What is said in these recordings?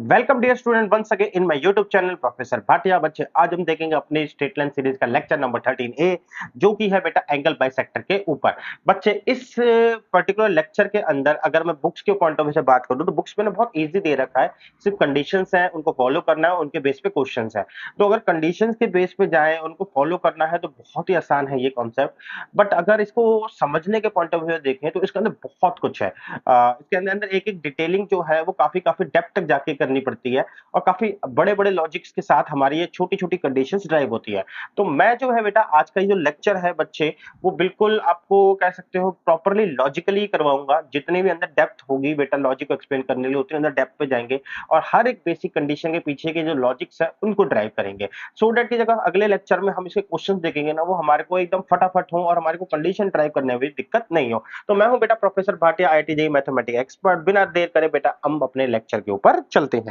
Welcome dear student once again in my YouTube channel professor Bhatia. बच्चे आज हम देखेंगे अपने स्ट्रेट लाइन सीरीज का लेक्चर नंबर 13A जो कि है बेटा एंगल बाइसेक्टर के ऊपर। बच्चे इस पर्टिकुलर लेक्चर के अंदर अगर मैं बुक्स के पॉइंट ऑफ व्यू से बात करूं तो बुक्स में ना बहुत इजी दे रखा है, सिर्फ कंडीशंस हैं उनको फॉलो करना है, उनके बेस पे क्वेश्चंस है। तो अगर कंडीशंस के बेस पे जाएं उनको फॉलो करना है तो बहुत ही आसान है ये कॉन्सेप्ट। बट अगर इसको समझने के पॉइंट ऑफ व्यू देखें तो इसके अंदर बहुत कुछ है। इसके अंदर एक एक डिटेलिंग जो है वो काफी काफी डेप्थ तक जाके करनी पड़ती है और काफी बड़े बड़े लॉजिक्स के साथ हमारी ये छोटी छोटी कंडीशंस ड्राइव होती है। तो मैं जो है बेटा आज का ये जो लेक्चर है बच्चे वो बिल्कुल आपको कह सकते हो प्रॉपरली लॉजिकली करवाऊंगा। जितनी भी अंदर डेप्थ होगी बेटा लॉजिक को एक्सप्लेन करने के लिए उतने अंदर डेप्थ पे जाएंगे और हर एक बेसिक कंडीशन के पीछे के जो लॉजिक्स है उनको ड्राइव करेंगे। सो दैट की जगह अगले लेक्चर में हम इसके क्वेश्चन देखेंगे ना वो हमारे को एकदम फटाफट हो और हमारे को कंडीशन ड्राइव करने में भी दिक्कत नहीं हो। तो मैं हूं बेटा professor Bhatia, IIT JEE mathematics expert. बिना देर करे बेटा हम अपने लेक्चर के ऊपर चलते हैं।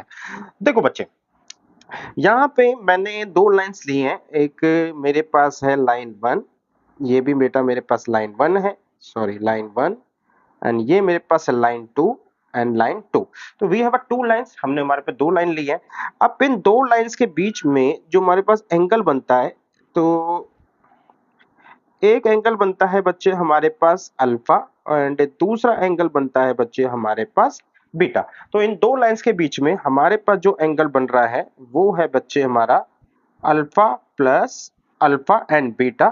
देखो बच्चे, यहाँ पे मैंने दो लाइंस ली हैं। एक मेरे पास है लाइन 1, ये भी बेटा मेरे पास लाइन 1 है, सॉरी लाइन 1, एंड ये मेरे पास है लाइन 2 एंड लाइन 2। तो we have a two lines, हमने हमारे पे दो लाइन ली है। अब इन दो लाइंस के बीच में जो हमारे पास एंगल बनता है, तो एक एंगल बनता है बच्चे हमारे पास अल्फा एंड दूसरा एंगल बनता है बच्चे हमारे पास बीटा। तो इन दो लाइंस के बीच में हमारे पास जो एंगल बन रहा है वो है बच्चे हमारा alpha plus alpha and beta.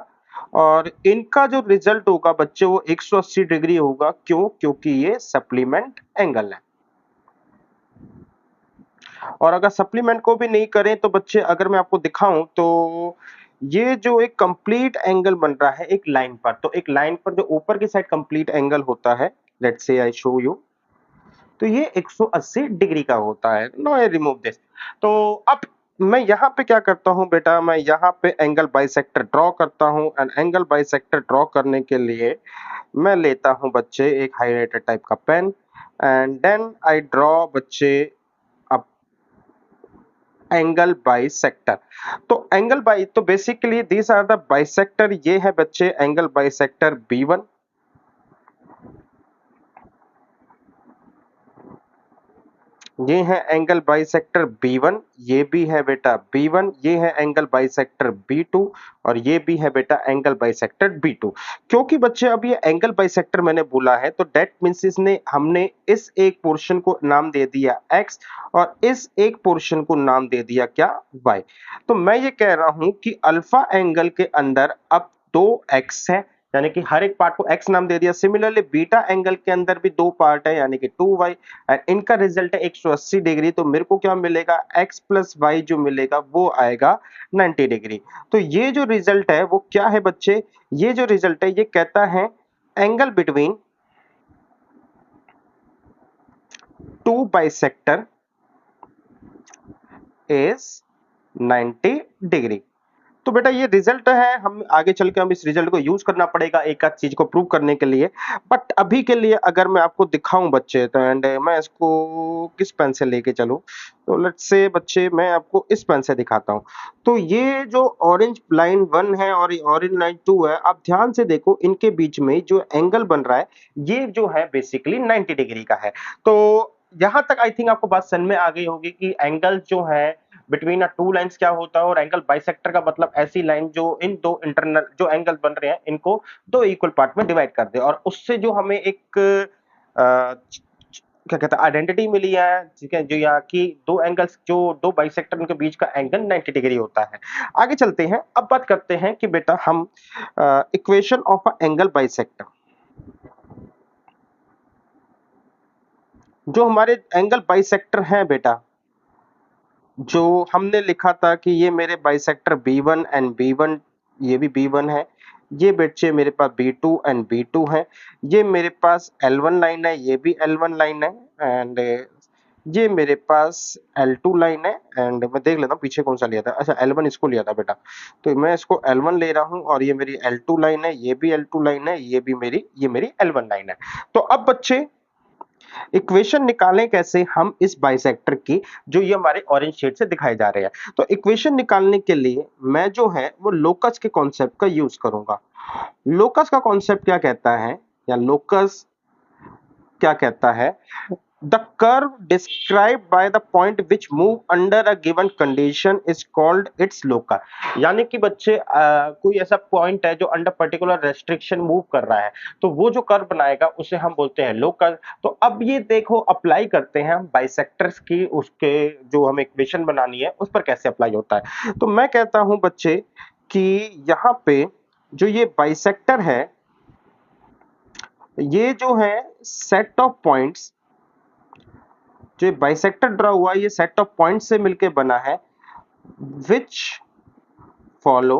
और इनका जो रिजल्ट होगा बच्चे वो 180 डिग्री होगा। क्यों? क्योंकि ये सप्लीमेंट एंगल है। और अगर सप्लीमेंट को भी नहीं करें तो बच्चे अगर मैं आपको दिखाऊं तो ये जो एक कंप्लीट एंगल बन रहा है एक लाइन पर, तो एक लाइन पर जो ऊपर की साइड कंप्लीट एंगल होता है, let's say I show you, तो ये 180 डिग्री का होता है। No I remove this. तो अब मैं यहाँ पे क्या करता हूँ बेटा, मैं यहाँ पे एंगल बाइसेक्टर ड्रॉ करता हूँ एंड एंगल बाइसेक्टर ड्रॉ करने के लिए मैं लेता हूँ बच्चे एक हाइलाइटर टाइप का pen and then I draw बच्चे एंगल बाइसेक्टर। तो एंगल बाई तो basically this are the bisector. ये है बच्चे एंगल बाइसेक्टर B1, ये है एंगल बाइसेक्टर B1, ये भी है बेटा B1, ये है एंगल बाइसेक्टर B2 और ये भी है बेटा एंगल बाइसेक्टर B2। क्योंकि बच्चे अब ये एंगल बाइसेक्टर मैंने बोला है तो दैट मींस इसने हमने इस एक पोर्शन को नाम दे दिया X और इस एक पोर्शन को नाम दे दिया क्या? Y। तो मैं ये कह रहा हूं कि अल्फा एंगल के अंदर अब दो X है यानी कि हर एक पार्ट को x नाम दे दिया। सिमिलरली बीटा एंगल के अंदर भी दो पार्ट है यानी कि 2y एंड इनका रिजल्ट है 180 डिग्री। तो मेरे को क्या मिलेगा? x प्लस y जो मिलेगा वो आएगा 90 डिग्री। तो ये जो रिजल्ट है वो क्या है बच्चे? ये जो रिजल्ट है ये कहता है angle between two bisector is 90 degree. तो बेटा ये रिजल्ट है, हम आगे चल के हम इस रिजल्ट को यूज करना पड़ेगा एक आध चीज को प्रूव करने के लिए। बट अभी के लिए अगर मैं आपको दिखाऊं बच्चे तो एंड मैं इसको किस पेन से लेके चलूं, तो लेट्स से बच्चे मैं आपको इस पेन से दिखाता हूं। तो ये जो ऑरेंज लाइन 1 है और ये ऑरेंज लाइन 2 है, आप ध्यान से देखो इनके बीच में जो एंगल बन रहा है ये जो है बेसिकली 90 डिग्री का है। तो यहां तक आई थिंक आपको बात समझ में आ गई होगी कि एंगल जो है बिटवीन अ टू लाइंस क्या होता है और एंगल बाइसेक्टर का मतलब ऐसी लाइन जो इन दो इंटरनल जो एंगल बन रहे हैं इनको दो इक्वल पार्ट में डिवाइड कर दे और उससे जो हमें एक क्या कहते हैं आइडेंटिटी मिली है, ठीक है, जो यहाँ की दो एंगल्स जो दो बाइसेक्टर उनके बीच का एंगल 90 डिग्री होता है। आगे चलते हैं, अब बात करते हैं कि बेटा हम equation of a angle bisector, जो हमारे एंगल बाइसेक्टर हैं बेटा, जो हमने लिखा था कि ये मेरे बाइसेक्टर B1 एंड B1, ये भी B1 है, ये बच्चे मेरे पास B2 एंड B2 है, ये मेरे पास L1 लाइन है, ये भी L1 लाइन है एंड ये मेरे पास L2 लाइन है। एंड मैं देख लेता हूँ पीछे कौन सा लिया था, अच्छा L1 इसको लिया था बेटा, तो मैं इसको L1 ले रहा हूँ और ये मेरी L2 लाइन है, ये भी L2 लाइन है, ये मेरी L1 लाइन है। तो अब बच्चे इक्वेशन निकालें कैसे हम इस बाइसेक्टर की, जो ये हमारे ऑरेंज शेड से दिखाए जा रहे हैं। तो इक्वेशन निकालने के लिए मैं जो है वो लोकस के कॉन्सेप्ट का यूज करूंगा। लोकस का कॉन्सेप्ट क्या कहता है या लोकस क्या कहता है The curve described by the point which move under a given condition is called its loci। यानी कि बच्चे कोई ऐसा पॉइंट है जो अंडर पर्टिकुलर रेस्ट्रिक्शन मूव कर रहा है, तो वो जो कर्व बनाएगा उसे हम बोलते हैं लोकल। तो अब ये देखो अप्लाई करते हैं हम बाइसेक्टर्स की, उसके जो हमें इक्वेशन बनानी है उस पर कैसे अप्लाई होता है। तो मैं कहता हूं बच्चे कि यहाँ पे जो ये बाइसेक्टर है, ये जो है सेट ऑफ पॉइंट्स, जो बाइसेक्टर ड्रा हुआ है ये सेट ऑफ पॉइंट से मिलके बना है, विच फॉलो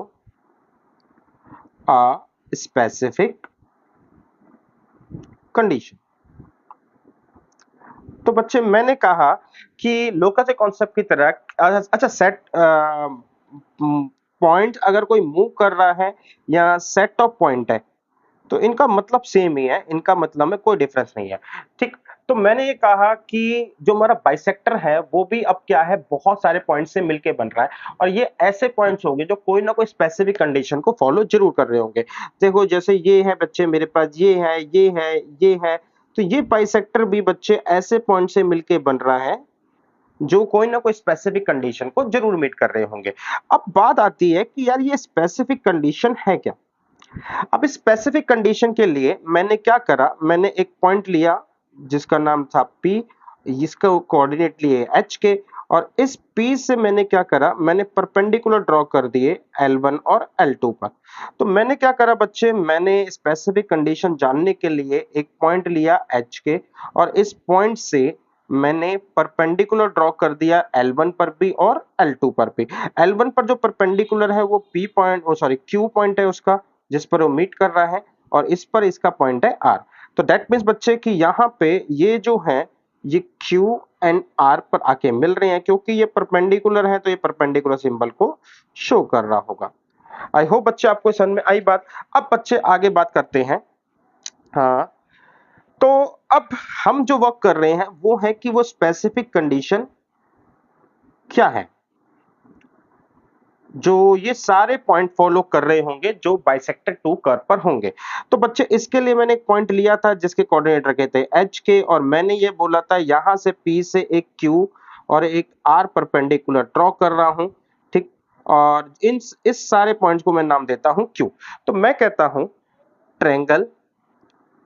अ स्पेसिफिक कंडीशन। तो बच्चे मैंने कहा कि लोकस कॉन्सेप्ट की तरह अच्छा सेट पॉइंट अगर कोई मूव कर रहा है या सेट ऑफ पॉइंट है तो इनका मतलब सेम ही है, इनका मतलब में कोई डिफरेंस नहीं है। ठीक, तो मैंने ये कहा कि जो हमारा बाइसेक्टर है वो भी अब क्या है, बहुत सारे पॉइंट से मिलके बन रहा है, और ये ऐसे पॉइंट्स होंगे जो कोई ना कोई स्पेसिफिक कंडीशन को फॉलो जरूर कर रहे होंगे। देखो जैसे ये है बच्चे, मेरे पास ये है, ये है, ये है, तो ये बाइसेक्टर भी बच्चे ऐसे पॉइंट से मिलके बन रहा है जो कोई ना कोई स्पेसिफिक कंडीशन को जरूर मीट कर रहे होंगे। अब बात आती है कि यार ये स्पेसिफिक कंडीशन है क्या। अब स्पेसिफिक कंडीशन के लिए मैंने क्या करा, मैंने एक पॉइंट लिया जिसका नाम था P, इसका कोऑर्डिनेट लिए H के, और इस P से मैंने क्या करा, मैंने परपेंडिकुलर ड्रॉ कर दिए L1 और L2 पर। तो मैंने क्या करा बच्चे, मैंने स्पेसिफिक कंडीशन जानने के लिए एक पॉइंट लिया H के, और इस पॉइंट से मैंने परपेंडिकुलर ड्रॉ कर दिया L1 पर भी और L2 पर भी। L1 पर जो परपेंडिकुलर है वो P पॉइंट, Q पॉइंट है उसका, जिस पर वो मीट कर रहा है, और इस पर इसका पॉइंट है R। तो दैट मीन्स बच्चे कि यहाँ पे ये जो है ये Q एंड R पर आके मिल रहे हैं, क्योंकि ये परपेंडिकुलर है तो ये परपेंडिकुलर सिंबल को शो कर रहा होगा। आई होप बच्चे आपको समझ में आई बात। अब बच्चे आगे बात करते हैं। हाँ, तो अब हम जो वर्क कर रहे हैं वो है कि वो स्पेसिफिक कंडीशन क्या है जो ये सारे पॉइंट फॉलो कर रहे होंगे जो बाइसेक्टर 2 कर्व पर होंगे। तो बच्चे इसके लिए मैंने एक पॉइंट लिया था जिसके कोऑर्डिनेट रखे थे H के, और मैंने ये बोला था यहां से P से एक Q और एक R परपेंडिकुलर ड्रॉ कर रहा हूं। ठीक, और इस सारे पॉइंट्स को मैं नाम देता हूं Q। तो मैं कहता हूं ट्रायंगल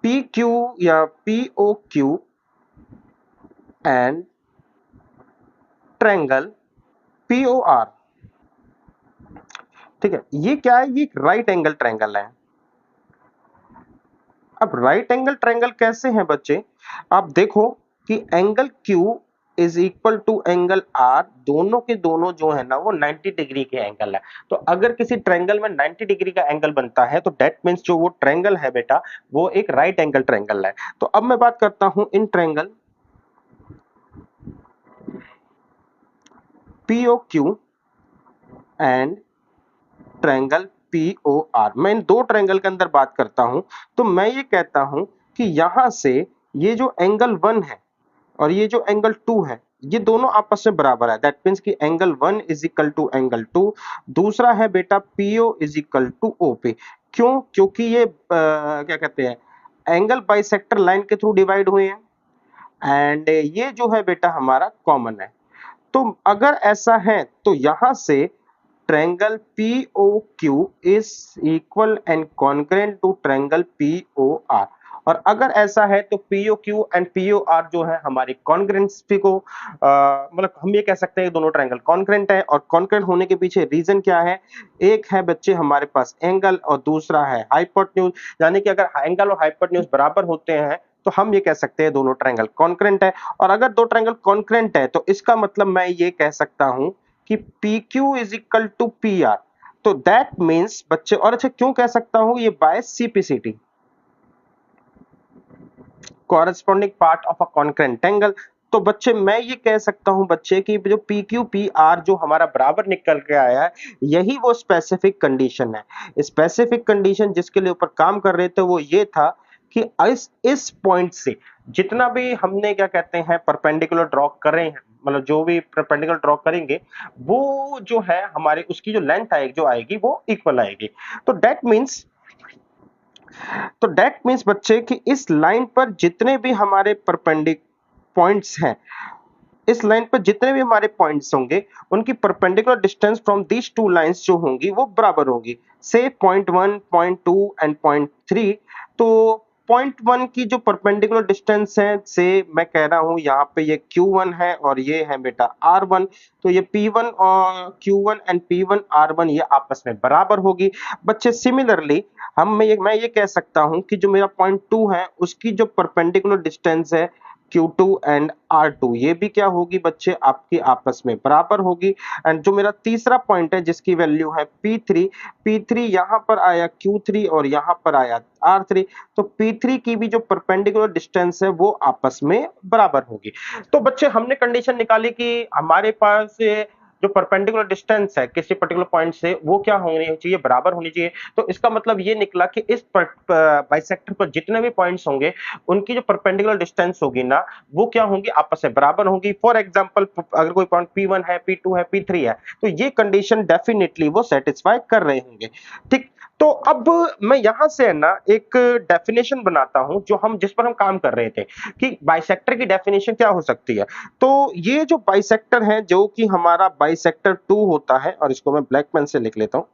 PQ या POQ एंड ट्रायंगल POR। ठीक है, ये क्या है, ये राइट एंगल ट्रायंगल है। अब राइट एंगल ट्रायंगल कैसे हैं बच्चे, आप देखो कि angle Q is equal to angle R, दोनों के दोनों जो है ना वो 90 डिग्री के एंगल है। तो अगर किसी ट्रायंगल में 90 डिग्री का एंगल बनता है तो दैट मींस जो वो ट्रायंगल है बेटा वो एक राइट एंगल ट्रायंगल है। तो अब मैं बात करता हूं in triangle POQ and triangle POR। मैं इन दो ट्रायंगल के अंदर बात करता हूं, तो मैं ये कहता हूं कि यहां से ये जो एंगल 1 है और ये जो एंगल 2 है ये दोनों आपस में बराबर है। दैट मीन्स कि angle 1 is equal to angle 2। दूसरा है बेटा PO is equal to OP। क्यों, क्योंकि ये क्या कहते हैं, एंगल बाइसेक्टर लाइन के थ्रू डिवाइड हुए हैं, एंड ये जो है बेटा हमारा कॉमन है। तो अगर ऐसा है तो यहां से triangle POQ is equal and congruent to triangle POR। और अगर ऐसा है तो POQ एंड POR जो है हमारी कॉन्ग्रुएंसी को मतलब हम ये कह सकते हैं दोनों ट्रायंगल कॉन्ग्रुएंट है। और कॉन्ग्रुएंट होने के पीछे रीजन क्या है, एक है बच्चे हमारे पास एंगल और दूसरा है हाइपोटेन्यूज। यानी कि अगर एंगल और हाइपोटेन्यूज बराबर होते हैं तो हम ये कह सकते हैं दोनों ट्रायंगल कॉन्ग्रुएंट है। और अगर दो ट्रायंगल कॉन्ग्रुएंट है तो इसका मतलब मैं ये कह सकता हूं कि PQ is equal to PR। तो दैट मीन्स बच्चे, और अच्छा क्यों कह सकता हूं, ये by CPCT, corresponding part of a congruent angle. तो बच्चे मैं ये कह सकता हूं बच्चे कि जो PQ PR जो हमारा बराबर निकल के आया है यही वो स्पेसिफिक कंडीशन है। स्पेसिफिक कंडीशन जिसके लिए ऊपर काम कर रहे थे वो ये था कि इस पॉइंट से जितना भी हमने क्या कहते हैं परपेंडिकुलर ड्रॉ करे हैं, मतलब जो भी परपेंडिकुलर ड्रॉ करेंगे वो जो है हमारे उसकी जो लेंथ आएगी जो आएगी वो इक्वल आएगी। तो दैट मीन्स बच्चे कि इस लाइन पर जितने भी हमारे पॉइंट्स हैं, इस लाइन पर जितने भी हमारे पॉइंट्स होंगे उनकी perpendicular distance from these two lines जो होंगी वो बराबर होगी। से पॉइंट 1, पॉइंट 2 एंड पॉइंट 3। तो पॉइंट 1 की जो परपेंडिकुलर डिस्टेंस है, से मैं कह रहा हूं यहाँ पे ये Q1 है और ये है बेटा R1। तो ये P1 और Q1 एंड P1 R1 ये आपस में बराबर होगी। बच्चे सिमिलरली मैं ये कह सकता हूं कि जो मेरा पॉइंट 2 है उसकी जो परपेंडिकुलर डिस्टेंस है Q2 एंड R2 ये भी क्या होगी बच्चे आपकी आपस में बराबर होगी। एंड जो मेरा तीसरा पॉइंट है जिसकी वैल्यू है P3 यहाँ पर आया Q3 और यहाँ पर आया R3। तो P3 की भी जो परपेंडिकुलर डिस्टेंस है वो आपस में बराबर होगी। तो बच्चे हमने कंडीशन निकाली कि हमारे पास जो परपेंडिकुलर डिस्टेंस है किसी पर्टिकुलर पॉइंट से वो क्या होनी चाहिए, बराबर होनी चाहिए। तो इसका मतलब ये निकला कि इस बाइसेक्टर पर जितने भी पॉइंट्स होंगे उनकी जो परपेंडिकुलर डिस्टेंस होगी ना वो क्या होंगी, आपस में बराबर होंगी। फॉर एग्जांपल अगर कोई पॉइंट P1 है, P2 है, P3 है तो ये कंडीशन डेफिनेटली वो सेटिस्फाई कर रहे होंगे। ठीक, तो अब मैं यहां से है ना एक डेफिनेशन बनाता हूं जो हम जिस पर हम काम कर रहे थे कि बाइसेक्टर की डेफिनेशन क्या हो सकती है। तो ये जो बाइसेक्टर है जो कि हमारा बाइसेक्टर 2 होता है, और इसको मैं ब्लैक पेन से लिख लेता हूं।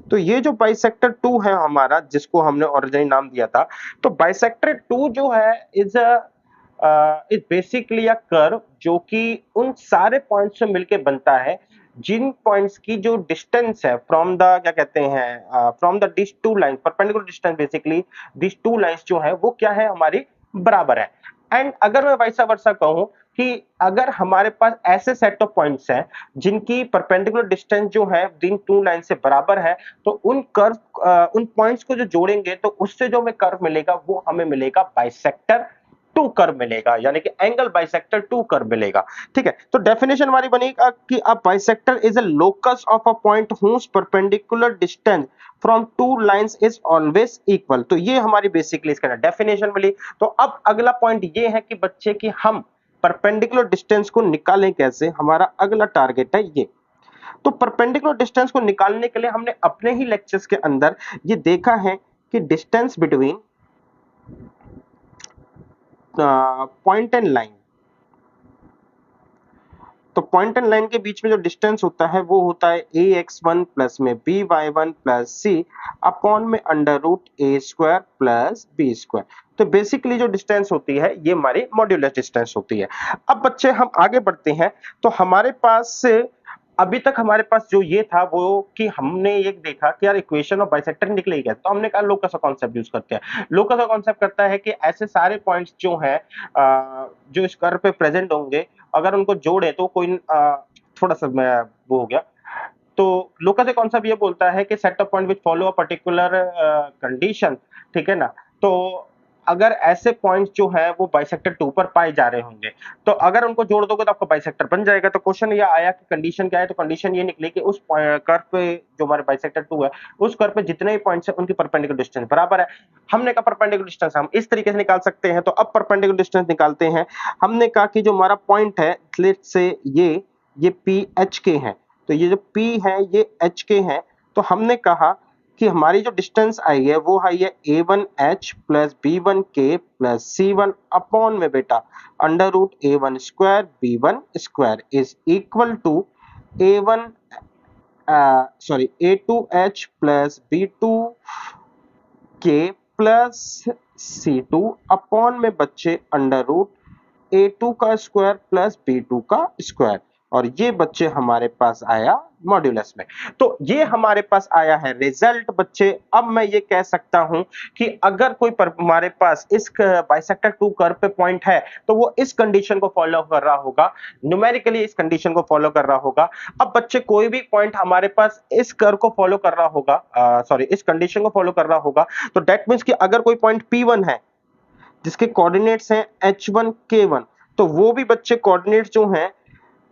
तो ये जो बाइसेक्टर 2 है हमारा जिसको हमने ओरिजिनली नाम दिया था, तो बाइसेक्टर 2 जो है इज बेसिकली अ कर्व जो कि उन सारे पॉइंट्स से मिलके बनता है जिन पॉइंट्स की जो डिस्टेंस है फ्रॉम द क्या कहते हैं from the this two line perpendicular distance, basically this two lines जो है वो क्या है हमारी बराबर है। एंड अगर मैं वैसा वर्षा कहूं कि अगर हमारे पास ऐसे सेट ऑफ पॉइंट्स हैं जिनकी परपेंडिकुलर डिस्टेंस जो है इन टू लाइन से बराबर है, तो उन पॉइंट्स को जो जोड़ेंगे तो उससे जो हमें कर्व मिलेगा वो हमें मिलेगा बाइसेक्टर 2 कर्व मिलेगा, यानी कि एंगल बाइसेक्टर 2 कर्व मिलेगा। ठीक है, तो डेफिनेशन हमारी बनेगा कि a bisector is a locus of a point whose perpendicular distance from two lines is always equal. तो ये हमारी बेसिकली इसका डेफिनेशन मिली। तो अब अगला पॉइंट ये है कि बच्चे की हम परपेंडिकुलर डिस्टेंस को निकालें कैसे, हमारा अगला टारगेट है ये। तो परपेंडिकुलर डिस्टेंस को निकालने के लिए हमने अपने ही लेक्चर्स के अंदर ये देखा है कि distance between point and line, तो पॉइंट एंड लाइन के बीच में जो डिस्टेंस होता है वो होता है ax1 प्लस में by1 प्लस c अपॉन में under root A square plus B square. तो बेसिकली जो डिस्टेंस होती है ये हमारी मॉड्यूलस डिस्टेंस होती है। अब बच्चे हम आगे बढ़ते हैं, तो हमारे पास अभी तक हमारे पास जो ये था वो कि हमने ये देखा कि यार इक्वेशन ऑफ बाइसेक्टर निकले ही क्या, तो हमने कहा लोकस का कॉन्सेप्ट यूज करते हैं। लोकस का कॉन्सेप्ट करता है कि ऐसे सारे पॉइंट्स जो हैं जो इस कर्व पे प्रेजेंट होंगे अगर उनको जोड़े तो कोई थोड़ा सा मैं वो हो गया। तो लोकस का कॉन्सेप्ट ये बोलता है कि set of point which follow a particular condition, ठीक है ना। तो अगर ऐसे पॉइंट्स जो है वो बाइसेक्टर 2 पर पाए जा रहे होंगे तो अगर उनको जोड़ दोगे तो आपका बाइसेक्टर बन जाएगा। तो क्वेश्चन ये आया कि कंडीशन क्या है, तो कंडीशन ये निकली कि उस कर्व पे जो हमारे बाइसेक्टर 2 है उस कर्व पे जितने भी पॉइंट्स हैं उनकी परपेंडिकुलर डिस्टेंस बराबर है। हमने कहा परपेंडिकुलर डिस्टेंस हम इस तरीके से निकाल सकते हैं। तो अब परपेंडिकुलर डिस्टेंस निकालते हैं। हमने कहा कि जो हमारा पॉइंट है लेट्स से ये पी एच के है, तो ये जो P है ये एच के है। तो हमने कहा कि हमारी जो डिस्टेंस आई है वो आई है a1h plus b1k plus c1 upon में बेटा under root a1 square b1 square is equal to a1 a2h plus b2k plus c2 upon में बच्चे अंडर रूट a2 का स्क्वायर प्लस b2 का स्क्वायर, और ये बच्चे हमारे पास आया मॉड्यूलस में। तो ये हमारे पास आया है रिजल्ट बच्चे। अब मैं ये कह सकता हूं कि अगर कोई हमारे पास इस बाइसेक्टर 2 कर्व पे पॉइंट है तो वो इस कंडीशन को फॉलो कर रहा होगा, न्यूमेरिकली इस कंडीशन को फॉलो कर रहा होगा। अब बच्चे कोई भी पॉइंट हमारे पास इस कर्व को फॉलो कर रहा होगा, सॉरी इस कंडीशन को फॉलो कर रहा होगा, तो दैट मींस कि अगर कोई पॉइंट P1 है जिसके कोऑर्डिनेट्स हैं h1 k1, तो वो भी बच्चे कोऑर्डिनेट्स जो हैं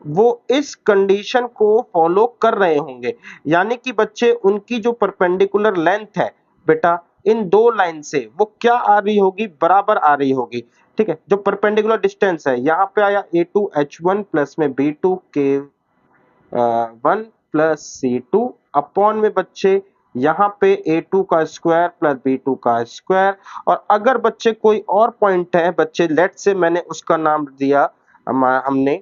वो इस कंडीशन को फॉलो कर रहे होंगे। यानी कि बच्चे उनकी जो परपेंडिकुलर लेंथ है बेटा इन दो लाइन से वो क्या आ रही होगी, बराबर आ रही होगी। ठीक है, जो परपेंडिकुलर डिस्टेंस है यहाँ पे आया a2h1 प्लस में b2k1 प्लस c2 अपॉन में बच्चे यहाँ पे a2 का स्क्वायर प्लस b2 का स्क्वायर। और अगर बच्चे कोई और पॉइंट है बच्चे, लेट से मैंने उसका नाम दिया हमने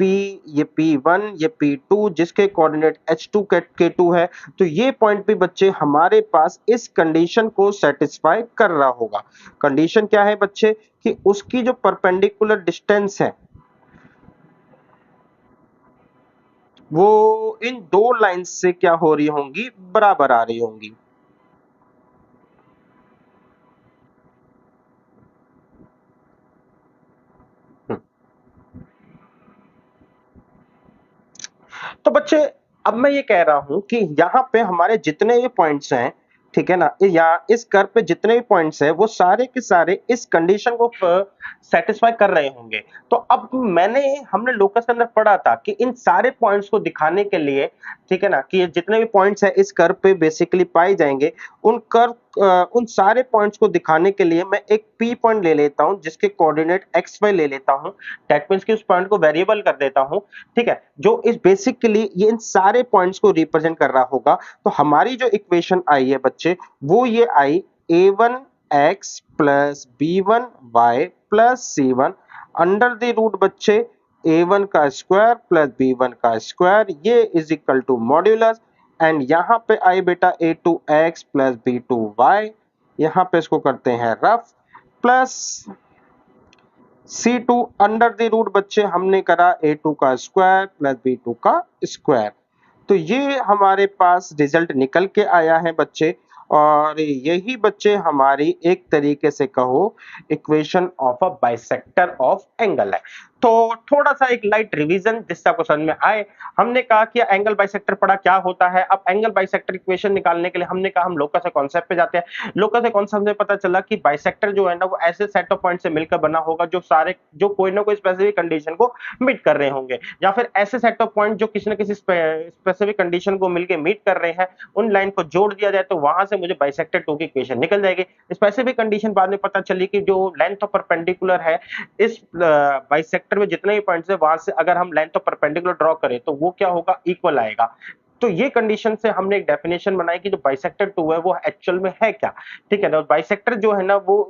P, ये P1 ये P2 जिसके कोऑर्डिनेट H2 K2 है, तो ये पॉइंट भी बच्चे हमारे पास इस कंडीशन को सेटिस्फाई कर रहा होगा। कंडीशन क्या है बच्चे कि उसकी जो परपेंडिकुलर डिस्टेंस है वो इन दो लाइंस से क्या हो रही होंगी, बराबर आ रही होंगी। तो बच्चे अब मैं ये कह रहा हूं कि यहाँ पे हमारे जितने भी पॉइंट्स हैं, ठीक है ना, या इस कर्व पे जितने भी पॉइंट्स हैं वो सारे के सारे इस कंडीशन को सेटिस्फाई कर रहे होंगे। तो अब हमने लोकस के अंदर पढ़ा था कि इन सारे पॉइंट्स को दिखाने के लिए, ठीक है ना, कि ये जितने भी पॉइंट्स हैं इस कर्व पे बेसिकली पाए जाएंगे, उन सारे पॉइंट्स को दिखाने के लिए मैं एक पी पॉइंट ले लेता हूं जिसके कोऑर्डिनेट एक्स वाई ले लेता हूं। दैट मींस कि उस पॉइंट को वेरिएबल कर देता हूं, ठीक है, जो इस बेसिकली ये इन सारे पॉइंट्स को रिप्रेजेंट कर रहा होगा। तो हमारी जो इक्वेशन आई है बच्चे वो ये आई a1x plus b1y plus c1 under the root बच्चे a1 का स्क्वायर प्लस b1 का स्क्वायर, ये is equal to modulus. And यहाँ पे आई बेटा a2x प्लस b2y, यहाँ पे इसको करते हैं rough, plus C2 under the root बच्चे हमने करा A2 का स्क्वायर प्लस B2 का स्क्वायर। तो ये हमारे पास रिजल्ट निकल के आया है बच्चे, और यही बच्चे हमारी एक तरीके से कहो equation of a bisector of angle है। तो थोड़ा सा एक लाइट रिवीजन जिससे आपको समझ में आए। हमने कहा कि एंगल बाइसेक्टर पढ़ा क्या होता है। अब एंगल बाइसेक्टर इक्वेशन निकालने के लिए हमने कहा हम लोकस कॉन्सेप्ट पे जाते हैं। लोकस कॉन्सेप्ट में पता चला कि बाइसेक्टर जो है ना वो ऐसे सेट ऑफ पॉइंट से मिलकर बना होगा जो कोई ना कोई स्पेसिफिक कंडीशन को मीट कर रहे होंगे, या फिर ऐसे सेट ऑफ पॉइंट जो किसी न किसी स्पेसिफिक कंडीशन को मिलकर मीट कर रहे हैं, उन लाइन को जोड़ दिया जाए तो वहां से मुझे बाइसेक्टर 2 की इक्वेशन निकल जाएगी। स्पेसिफिक कंडीशन बाद में पता चली कि जो लेंथ ऑफ परपेंडिकुलर है इस बाइसेक्टर में जितने भी पॉइंट्स है वहां से अगर हम लेंथ ऑफ परपेंडिकुलर ड्रॉ करें तो वो क्या होगा, इक्वल आएगा। तो ये कंडीशन से हमने एक डेफिनेशन बनाई कि जो बाइसेक्टर 2 है वो एक्चुअल में है क्या, ठीक है ना। बाइसेक्टर जो है ना वो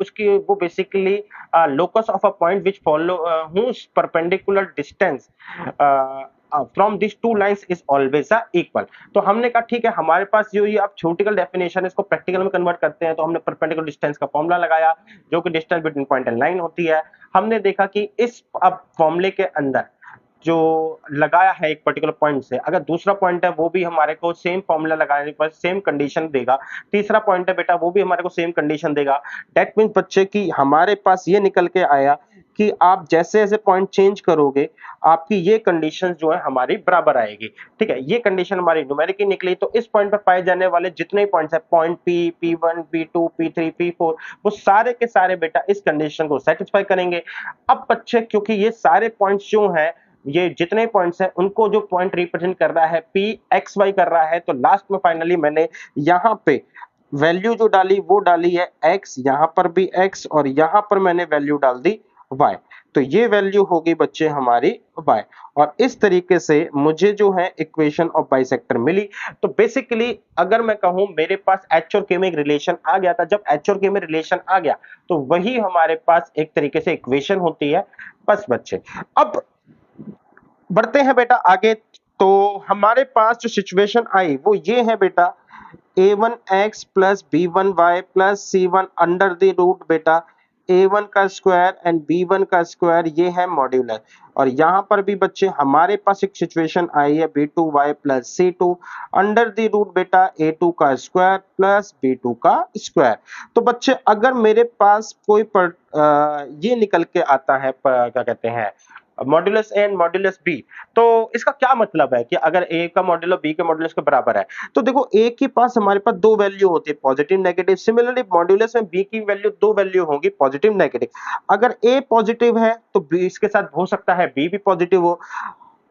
basically locus of a point which follow whose perpendicular distance from these two lines is always equal। तो हमने कहा ठीक है, हमारे पास जो ये अब थ्योरेटिकल डेफिनेशन है इसको प्रैक्टिकल में कन्वर्ट करते हैं। तो हमने परपेंडिकुलर डिस्टेंस का फॉर्मूला लगाया जो कि distance between point and line होती है। हमने देखा कि इस अब फॉर्मूले के अंदर जो लगाया है एक पर्टिकुलर पॉइंट से, अगर दूसरा पॉइंट है वो भी हमारे को सेम फॉर्मूला लगाने पर सेम कंडीशन देगा, तीसरा पॉइंट है बेटा वो भी हमारे को सेम कंडीशन देगा। दैट मींस बच्चे की हमारे पास ये निकल के आया कि आप जैसे जैसे पॉइंट चेंज करोगे आपकी ये कंडीशन जो है हमारी बराबर आएगी, ठीक है। ये कंडीशन हमारी न्यूमेरिकली निकली। तो इस पॉइंट पर पाए जाने वाले जितने पॉइंट्स है point P, P1 P2 P3 P4, वो सारे के सारे बेटा इस कंडीशन को सेटिस्फाई करेंगे। अब बच्चे क्योंकि ये सारे पॉइंट्स जो हैं, ये जितने पॉइंट्स हैं उनको जो पॉइंट रिप्रेजेंट कर रहा है पी एक्स वाई कर रहा है, तो लास्ट में फाइनली मैंने यहाँ पे वैल्यू जो डाली वो डाली है x, यहाँ पर भी x और यहाँ पर मैंने वैल्यू डाल दी y। तो ये वैल्यू होगी बच्चे हमारी y, और इस तरीके से मुझे जो है इक्वेशन ऑफ बाइसेक्टर मिली। तो बेसिकली अगर मैं कहूं मेरे पास h और k में एक रिलेशन आ गया था, जब h और k में रिलेशन आ गया तो वही हमारे पास एक तरीके से इक्वेशन होती है। बस बच्चे अब बढ़ते हैं बेटा आगे। तो हमारे पास जो सिचुएशन आई वो ये है बेटा a1x plus b1y plus c1 under the root बेटा a1 का स्क्वायर एंड b1 का स्क्वायर, ये है मॉड्यूलर। और यहाँ पर भी बच्चे हमारे पास एक सिचुएशन आई है b2y plus c2 under the root बेटा a2 का स्क्वायर प्लस b2 का स्क्वायर। तो बच्चे अगर मेरे पास ये निकल के आता है क्या कहते हैं modulus A and modulus B, तो इसका क्या मतलब है कि अगर ए का मॉड्यूलस बी के मॉड्यूलस के बराबर है, तो देखो ए के पास हमारे पास दो वैल्यू होती है पॉजिटिव नेगेटिव। सिमिलरली मॉड्यूलस में बी की वैल्यू दो वैल्यू होंगी पॉजिटिव नेगेटिव। अगर ए पॉजिटिव है तो बी इसके साथ हो सकता है बी भी पॉजिटिव हो,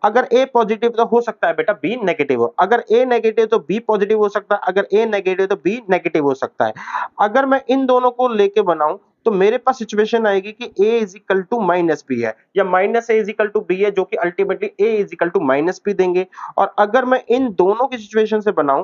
अगर ए पॉजिटिव तो हो सकता है बेटा बी नेगेटिव हो, अगर ए नेगेटिव तो बी पॉजिटिव हो सकता है, अगर ए नेगेटिव तो बी नेगेटिव हो सकता है। अगर मैं इन दोनों को लेके बनाऊं तो मेरे पास सिचुएशन आएगी कि a is equal to minus B है, या minus A is equal to B है, जो कि ultimately a is equal to minus B देंगे। और अगर मैं इन दोनों की सिचुएशन से बनाऊं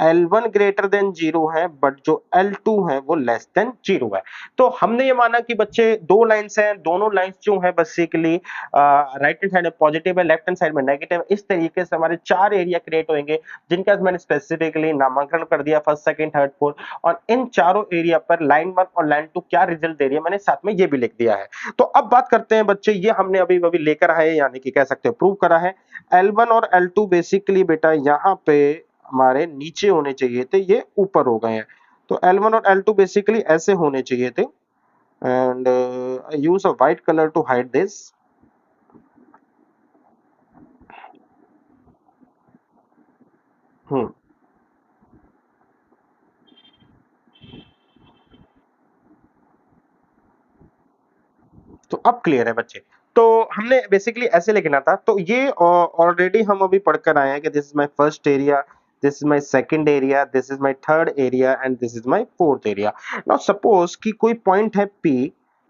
L1 ग्रेटर देन 0 है बट जो L2 है वो लेस देन 0 है। तो हमने ये माना कि बच्चे दो लाइंस हैं, दोनों लाइंस जो है बेसिकली राइट हैंड साइड में पॉजिटिव है, लेफ्ट हैंड साइड में नेगेटिव है। इस तरीके से हमारे चार एरिया क्रिएट होंगे जिनका मैंने स्पेसिफिकली नामांकन कर दिया फर्स्ट सेकंड थर्ड फोर्थ, और इन चारों एरिया पर लाइन 1 और लाइन 2 क्या रिजल्ट दे रही है मैंने साथ में ये भी लिख दिया है। तो अब बात करते हैं बच्चे, ये हमने अभी अभी लेकर आए यानी कि कह सकते हो प्रूव करा है। L1 और L2 बेसिकली बेटा यहाँ पे हमारे नीचे होने चाहिए थे, ये ऊपर हो गए हैं। तो L1 और L2 बेसिकली ऐसे होने चाहिए थे and I use a white colour to hide this. Hmm तो अब क्लियर है बच्चे। तो हमने बेसिकली ऐसे लिखना था, तो ये ऑलरेडी हम अभी पढ़कर आए हैं कि this is my first area, this is my second area, this is my third area and this is my fourth area. Now suppose कि कोई पॉइंट है P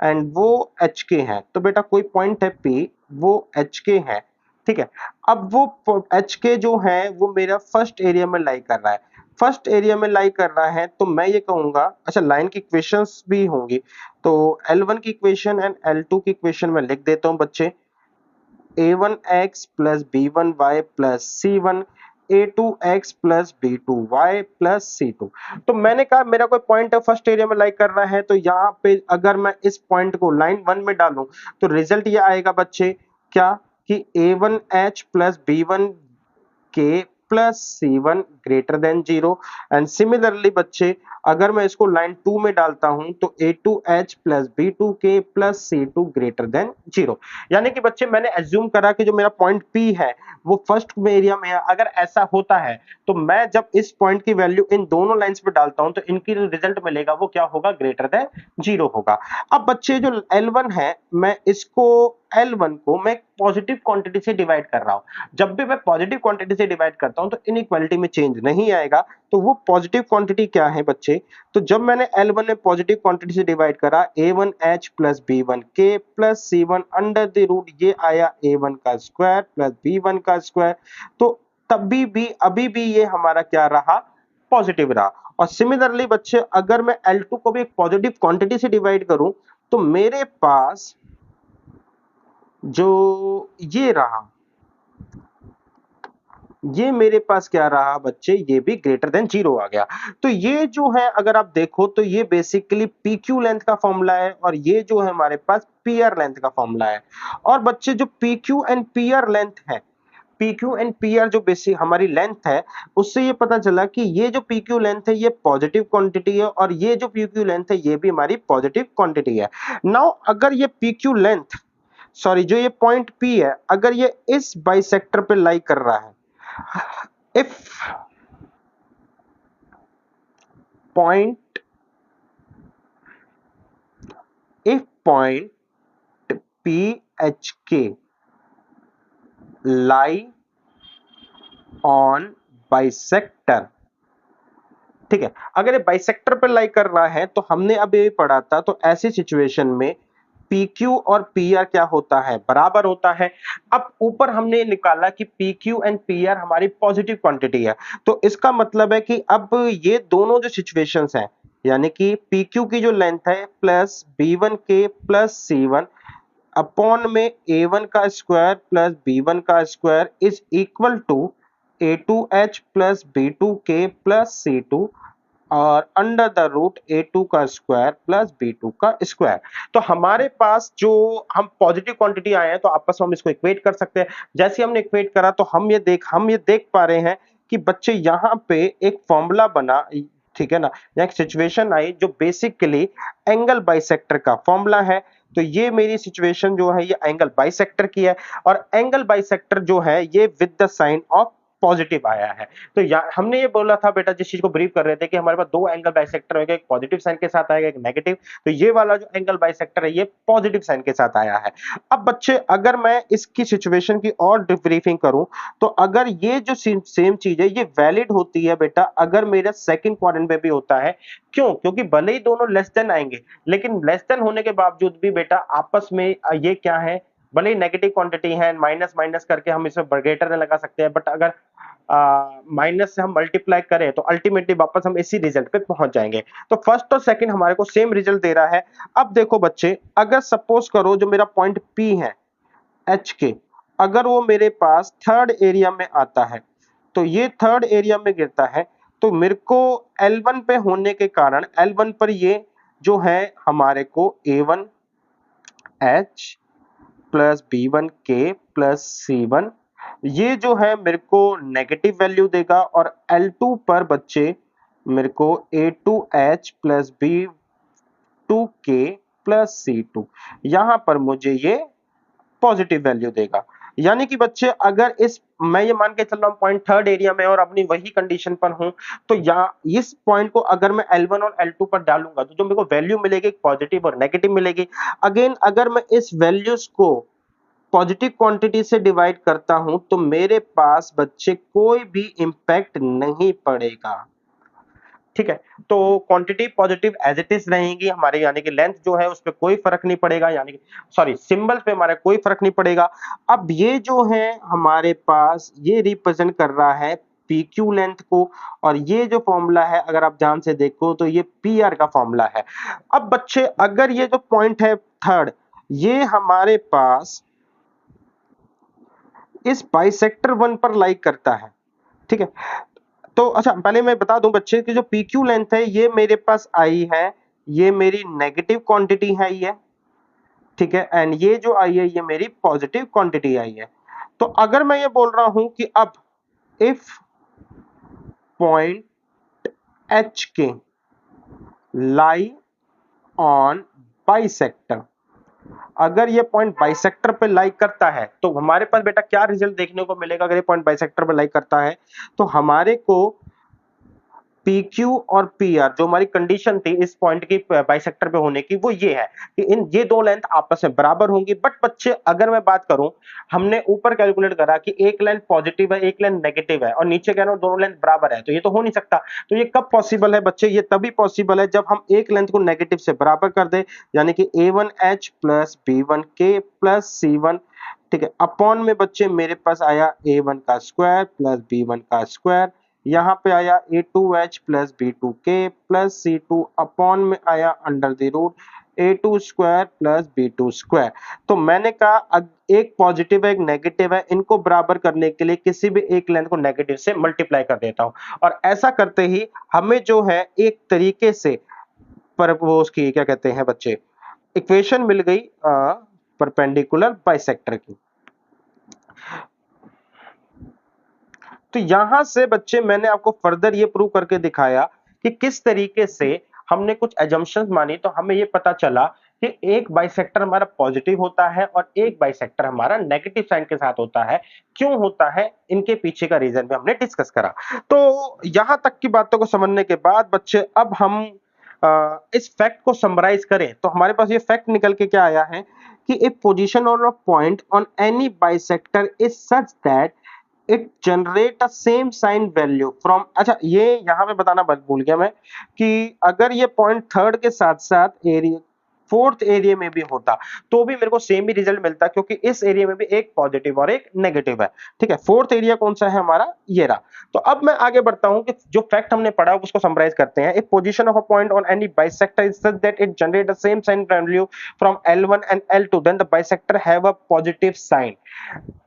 एंड वो एच के है, तो बेटा कोई पॉइंट है P वो एच के है, ठीक है। अब वो एच के जो है वो मेरा फर्स्ट एरिया में लाई कर रहा है, फर्स्ट एरिया में लाई कर रहा है, तो मैं ये कहूंगा, अच्छा लाइन की इक्वेशंस भी होंगी, तो L1 की इक्वेशन एंड L2 की इक्वेशन मैं लिख देता हूं बच्चे। A1x plus B1y plus C1 A2x plus B2y plus C2। तो मैंने कहा मेरा कोई पॉइंट है फर्स्ट एरिया में लाइक कर रहा है, तो यहाँ पे अगर मैं इस पॉइंट को लाइन 1 में डालूं तो रिजल्ट ये आएगा बच्चे क्या कि A1h प्लस B1 के plus C1 greater than 0 and similarly बच्चे अगर मैं इसको लाइन 2 में डालता हूं तो A2H plus B2K plus C2 greater than 0। यानी कि बच्चे मैंने एज्यूम करा कि जो मेरा पॉइंट P है वो फर्स्ट में एरिया में है। अगर ऐसा होता है तो मैं जब इस पॉइंट की वैल्यू इन दोनों लाइंस पे डालता हूं तो इनकी रिजल्ट मिलेगा वो क्या होगा, ग्रेटर देन 0 होगा। अब बच्चे जो L1 है मैं इसको L1 को मैं पॉजिटिव क्वांटिटी से डिवाइड कर रहा हूं। जब भी मैं पॉजिटिव क्वांटिटी से डिवाइड करता हूं तो इनइक्वालिटी में चेंज नहीं आएगा। तो वो पॉजिटिव क्वांटिटी क्या है बच्चे, तो जब मैंने L1 में पॉजिटिव क्वांटिटी से डिवाइड करा A1H plus B1K plus C1 under the root ये आया A1 का स्क्वायर प्लस B1 का स्क्वायर। तो तभी भी अभी भी ये हमारा क्या रहा, पॉजिटिव रहा। और सिमिलरली बच्चे अगर मैं L2 को भी एक पॉजिटिव क्वांटिटी से डिवाइड करूं तो मेरे पास जो ये रहा, ये मेरे पास क्या रहा बच्चे, ये भी ग्रेटर देन 0 आ गया। तो ये जो है अगर आप देखो तो ये बेसिकली PQ लेंथ का फॉर्मूला है और ये जो है हमारे पास PR लेंथ का फॉर्मूला है। और बच्चे जो PQ एंड PR लेंथ है, PQ एंड PR जो बेसिक हमारी लेंथ है, उससे ये पता चला कि ये जो PQ लेंथ है ये पॉजिटिव क्वांटिटी है और ये जो PQ लेंथ है ये भी हमारी पॉजिटिव क्वांटिटी है। नाउ अगर ये PQ लेंथ, सॉरी जो ये पॉइंट P है, अगर ये इस बाइसेक्टर पे लाई कर रहा है, if point if point PHK lie on bisector, ठीक है, अगर ये बाइसेक्टर पर लाई कर रहा है तो हमने अभी भी पढ़ा था, तो ऐसी सिचुएशन में PQ और PR क्या होता है, बराबर होता है। अब ऊपर हमने निकाला कि PQ एंड PR हमारी पॉजिटिव क्वांटिटी है, तो इसका मतलब है कि अब ये दोनों जो सिचुएशंस हैं, यानी कि PQ की जो लेंथ है plus B1K plus C1 upon में A1 का स्क्वायर प्लस B1 का square is equal to A2H plus B2K plus C2 और अंडर द रूट A2 का स्क्वायर प्लस B2 का स्क्वायर। तो हमारे पास जो हम पॉजिटिव क्वांटिटी आए हैं तो आपस में हम इसको इक्वेट कर सकते हैं। जैसे हमने इक्वेट करा तो हम ये देख पा रहे हैं कि बच्चे यहाँ पे एक फॉर्मूला बना, ठीक है ना, या एक सिचुएशन आई जो बेसिकली एंगल बाइसेक्टर का फॉर्मूला है। तो ये मेरी सिचुएशन जो है ये एंगल बाइसेक्टर की है और एंगल बाइसेक्टर जो है ये with the sign of positive आया है। तो हमने ये बोला था बेटा, जिस चीज को ब्रीफ कर रहे थे कि हमारे पास दो एंगल बाइसेक्टर होगा, एक पॉजिटिव साइन के साथ आएगा एक नेगेटिव। तो ये वाला जो एंगल बाइसेक्टर है ये पॉजिटिव साइन के साथ आया है। अब बच्चे अगर मैं इसकी सिचुएशन की और ब्रीफिंग करूं तो अगर ये जो सेम चीज है ये वैलिड होती है बेटा अगर मेरा सेकंड क्वाड्रेंट में भी होता है। क्यों? क्योंकि भले ही दोनों लेस देन आएंगे लेकिन लेस देन होने के बावजूद भी बेटा आपस में ये क्या है, भले ही नेगेटिव क्वांटिटी है, माइनस माइनस करके हम इसमें ग्रेटर देन लगा सकते हैं, बट अगर माइनस से हम मल्टीप्लाई करें तो अल्टीमेटली वापस हम इसी रिजल्ट पे पहुंच जाएंगे। तो फर्स्ट और सेकंड हमारे को सेम रिजल्ट दे रहा है। अब देखो बच्चे, अगर सपोज करो जो मेरा पॉइंट P है एच के, अगर वो मेरे पास थर्ड एरिया में आता है, तो ये थर्ड एरिया में गिरता है, तो मेरे को L1 पे होने के कारण L1 पर ये जो है हमारे को A1 H plus B1 K plus C1, ये जो है मेरे को नेगेटिव वैल्यू देगा, और L2 पर बच्चे मेरे को A2H plus B2K plus C2, यहां पर मुझे ये पॉजिटिव वैल्यू देगा। यानी कि बच्चे अगर इस मैं ये मान के चल रहा हूं पॉइंट थर्ड एरिया में और अपनी वही कंडीशन पर हूं, तो या इस पॉइंट को अगर मैं L1 और L2 पर डालूंगा तो जो मेरे को वैल्यू मिलेगी पॉजिटिव और नेगेटिव मिलेगी। अगेन अगर मैं इस वैल्यूज को पॉजिटिव क्वांटिटी से डिवाइड करता हूं तो मेरे पास बच्चे कोई भी इंपैक्ट नहीं पड़ेगा। ठीक है, तो quantity positive as it is रहेगी हमारे, यानी कि लेंथ जो है उस पर कोई फर्क नहीं पड़ेगा, यानी कि सॉरी सिंबल पे हमारे कोई फर्क नहीं पड़ेगा। अब ये जो है हमारे पास ये रिप्रेजेंट कर रहा है PQ लेंथ को, और ये जो फॉर्मूला है अगर आप ध्यान से देखो तो ये PR का फॉर्मूला है। अब बच्चे अगर ये जो पॉइंट है थर्ड, ये हमारे पास इस बाइसेक्टर 1 पर लाइक करता है, ठीक है। तो अच्छा पहले मैं बता दूं बच्चे कि जो PQ लेंथ है ये मेरे पास आई है, ये मेरी नेगेटिव क्वांटिटी है ये, ठीक है, एंड ये जो आई है ये मेरी पॉजिटिव क्वांटिटी आई है। तो अगर मैं ये बोल रहा हूं कि अब इफ पॉइंट H के लाई ऑन बाइसेक्टर, अगर ये पॉइंट बाइसेक्टर पे लाइक करता है तो हमारे पास बेटा क्या रिजल्ट देखने को मिलेगा। अगर ये पॉइंट बाइसेक्टर पे लाइक करता है तो हमारे को PQ और PR जो हमारी कंडीशन थी इस पॉइंट की बाइसेक्टर पे होने की, वो ये है कि ये दो लेंथ आपस में बराबर होंगी। बट बच्चे अगर मैं बात करूं, हमने ऊपर कैलकुलेट करा कि एक लेंथ पॉजिटिव है एक लेंथ नेगेटिव है, और नीचे कह रहा हूं दोनों लेंथ बराबर है, तो ये तो हो नहीं सकता। तो ये कब पॉसिबल है बच्चे, ये तभी पॉसिबल है जब हम एक लेंथ को नेगेटिव से बराबर कर दे, यानी कि A1H plus B1K plus C1, ठीक है, अपॉन में बच्चे मेरे पास आया A1 का स्क्वायर प्लस B1 का स्क्वायर, यहाँ पे आया A2H plus B2K plus C2, upon में आया under the root A2 square plus B2 square. तो मैंने कहा एक पॉजिटिव है एक नेगेटिव है, इनको बराबर करने के लिए किसी भी एक लेंथ को नेगेटिव से मल्टीप्लाई कर देता हूं, और ऐसा करते ही हमें जो है एक तरीके से पर वो उसकी क्या कहते हैं बच्चे इक्वेशन मिल गई परपेंडिकुलर बाइसेक्टर की। तो यहां से बच्चे मैंने आपको फर्दर ये प्रूव करके दिखाया कि किस तरीके से हमने कुछ एजम्पशंस मानी, तो हमें ये पता चला कि एक बाइसेक्टर हमारा पॉजिटिव होता है और एक बाइसेक्टर हमारा नेगेटिव साइन के साथ होता है। क्यों होता है, इनके पीछे का रीजन भी हमने डिस्कस करा। तो यहां तक की बातों को समझने के बाद बच्चे अब हम इस फैक्ट को समराइज करें तो हमारे पास ये फैक्ट निकल के क्या आया है कि if position on a point on any bisector is such that it generate a same sign value from, अच्छा ये यहां पे बताना भूल गया मैं कि अगर ये पॉइंट थर्ड के साथ साथ एरिया फोर्थ एरिया में भी होता तो भी मेरे को सेम ही रिजल्ट मिलता, क्योंकि इस एरिया में भी एक पॉजिटिव और एक नेगेटिव है। ठीक है, फोर्थ एरिया कौन सा है हमारा, ये रहा। तो अब मैं आगे बढ़ता हूं कि जो फैक्ट हमने पढ़ा उसको समराइज करते हैं। If position of a point on any bisector is such that it generate the same sign value from L1 and L2 then the bisector have a positive sign.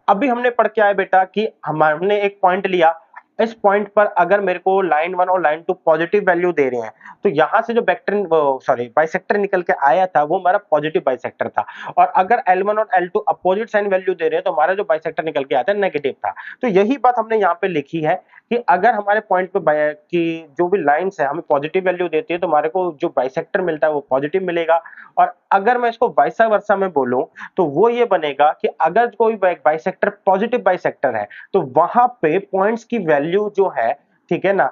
अभी हमने पढ़ के आए बेटा कि हमने एक पॉइंट लिया, इस पॉइंट पर अगर मेरे को लाइन 1 और लाइन 2 पॉजिटिव वैल्यू दे रहे हैं, तो यहां से जो वेक्टर सॉरी बाइसेक्टर निकल के आया था वो हमारा पॉजिटिव बाइसेक्टर था। और अगर L1 और L2 अपोजिट साइन वैल्यू दे रहे हैं तो हमारा जो बाइसेक्टर निकल के आता है नेगेटिव था। तो यही बात हमने यहाँ पे लिखी है कि अगर हमारे पॉइंट पे कि जो भी लाइंस है हमें पॉजिटिव वैल्यू देती है तो हमारे को जो बाइसेक्टर मिलता है वो पॉजिटिव मिलेगा। और अगर मैं इसको वाइसा वर्सा में बोलूं तो वो ये बनेगा कि अगर कोई बाइसेक्टर पॉजिटिव बाइसेक्टर है तो वहां पे पॉइंट्स की वैल्यू जो है, ठीक है ना,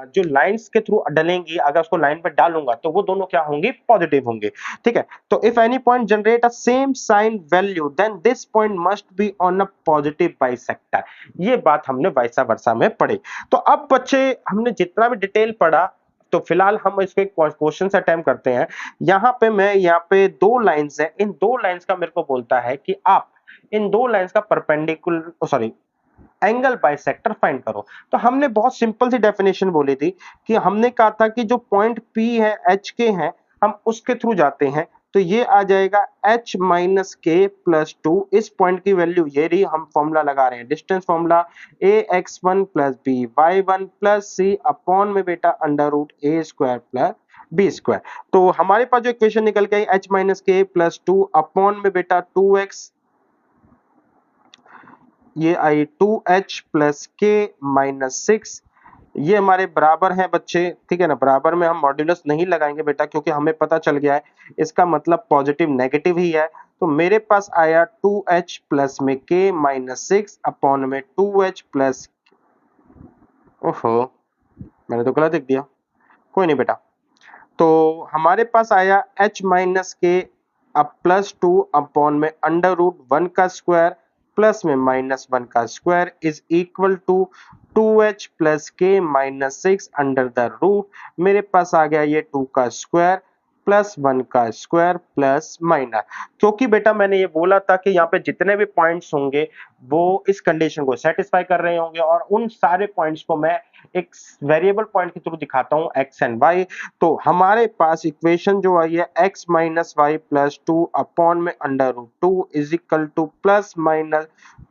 जो लाइंस के थ्रू डलेंगी, अगर उसको लाइन पे डालूंगा तो वो दोनों क्या होंगी, पॉजिटिव होंगे। ठीक है, तो if any point generate a same sign value then this point must be on a positive bisector. ये बात हमने वाइसा वर्सा में पढ़ी। तो अब बच्चे हमने जितना भी डिटेल पढ़ा तो फिलहाल हम इसको एक क्वेश्चन से अटेम्प्ट करते हैं। यहाँ पे मैं यहाँ पे दो लाइंस है, इन दो लाइंस का मेरे को बोलता है कि आप इन दो लाइंस का perpendicular sorry angle bisector find करो। तो हमने बहुत सिंपल सी डेफिनेशन बोली थी कि हमने कहा था कि जो पॉइंट P है एच के हैं हम उसके थ्रू जाते हैं, तो ये आ जाएगा h माइनस के प्लस 2। इस पॉइंट की वैल्यू ये रही, हम फॉर्मूला लगा रहे हैं distance formula ax1 plus B y1 plus C upon में बेटा under root A square plus B square. तो हमारे पास जो इक्वेशन निकल के आई h minus K plus 2 upon में बेटा 2x, ये आई 2h प्लस के माइनस 6, ये हमारे बराबर है बच्चे, ठीक है ना। बराबर में हम मॉड्यूलस नहीं लगाएंगे बेटा क्योंकि हमें पता चल गया है इसका मतलब पॉजिटिव नेगेटिव ही है। तो मेरे पास आया 2h प्लस में k माइनस 6 अपॉन में 2h प्लस, ओहो मैंने तो गलत लिख दिया, कोई नहीं बेटा। तो हमारे पास आया h माइनस के अब प्लस 2 अपॉन में अंडर रूट 1 का स्क्वायर प्लस में माइनस 1 का square is equal to 2h plus K minus 6 under the root, मेरे पास आ गया ये 2 का स्क्वायर प्लस 1 का स्क्वायर प्लस माइनस। क्योंकि बेटा मैंने ये बोला था कि यहाँ पे जितने भी पॉइंट्स होंगे वो इस कंडीशन को सेटिस्फाई कर रहे होंगे और उन सारे पॉइंट्स को मैं एक वेरिएबल पॉइंट के थ्रू दिखाता हूँ x एंड y। तो हमारे पास इक्वेशन जो आई है x minus Y plus 2 upon में under root 2 is equal to plus minus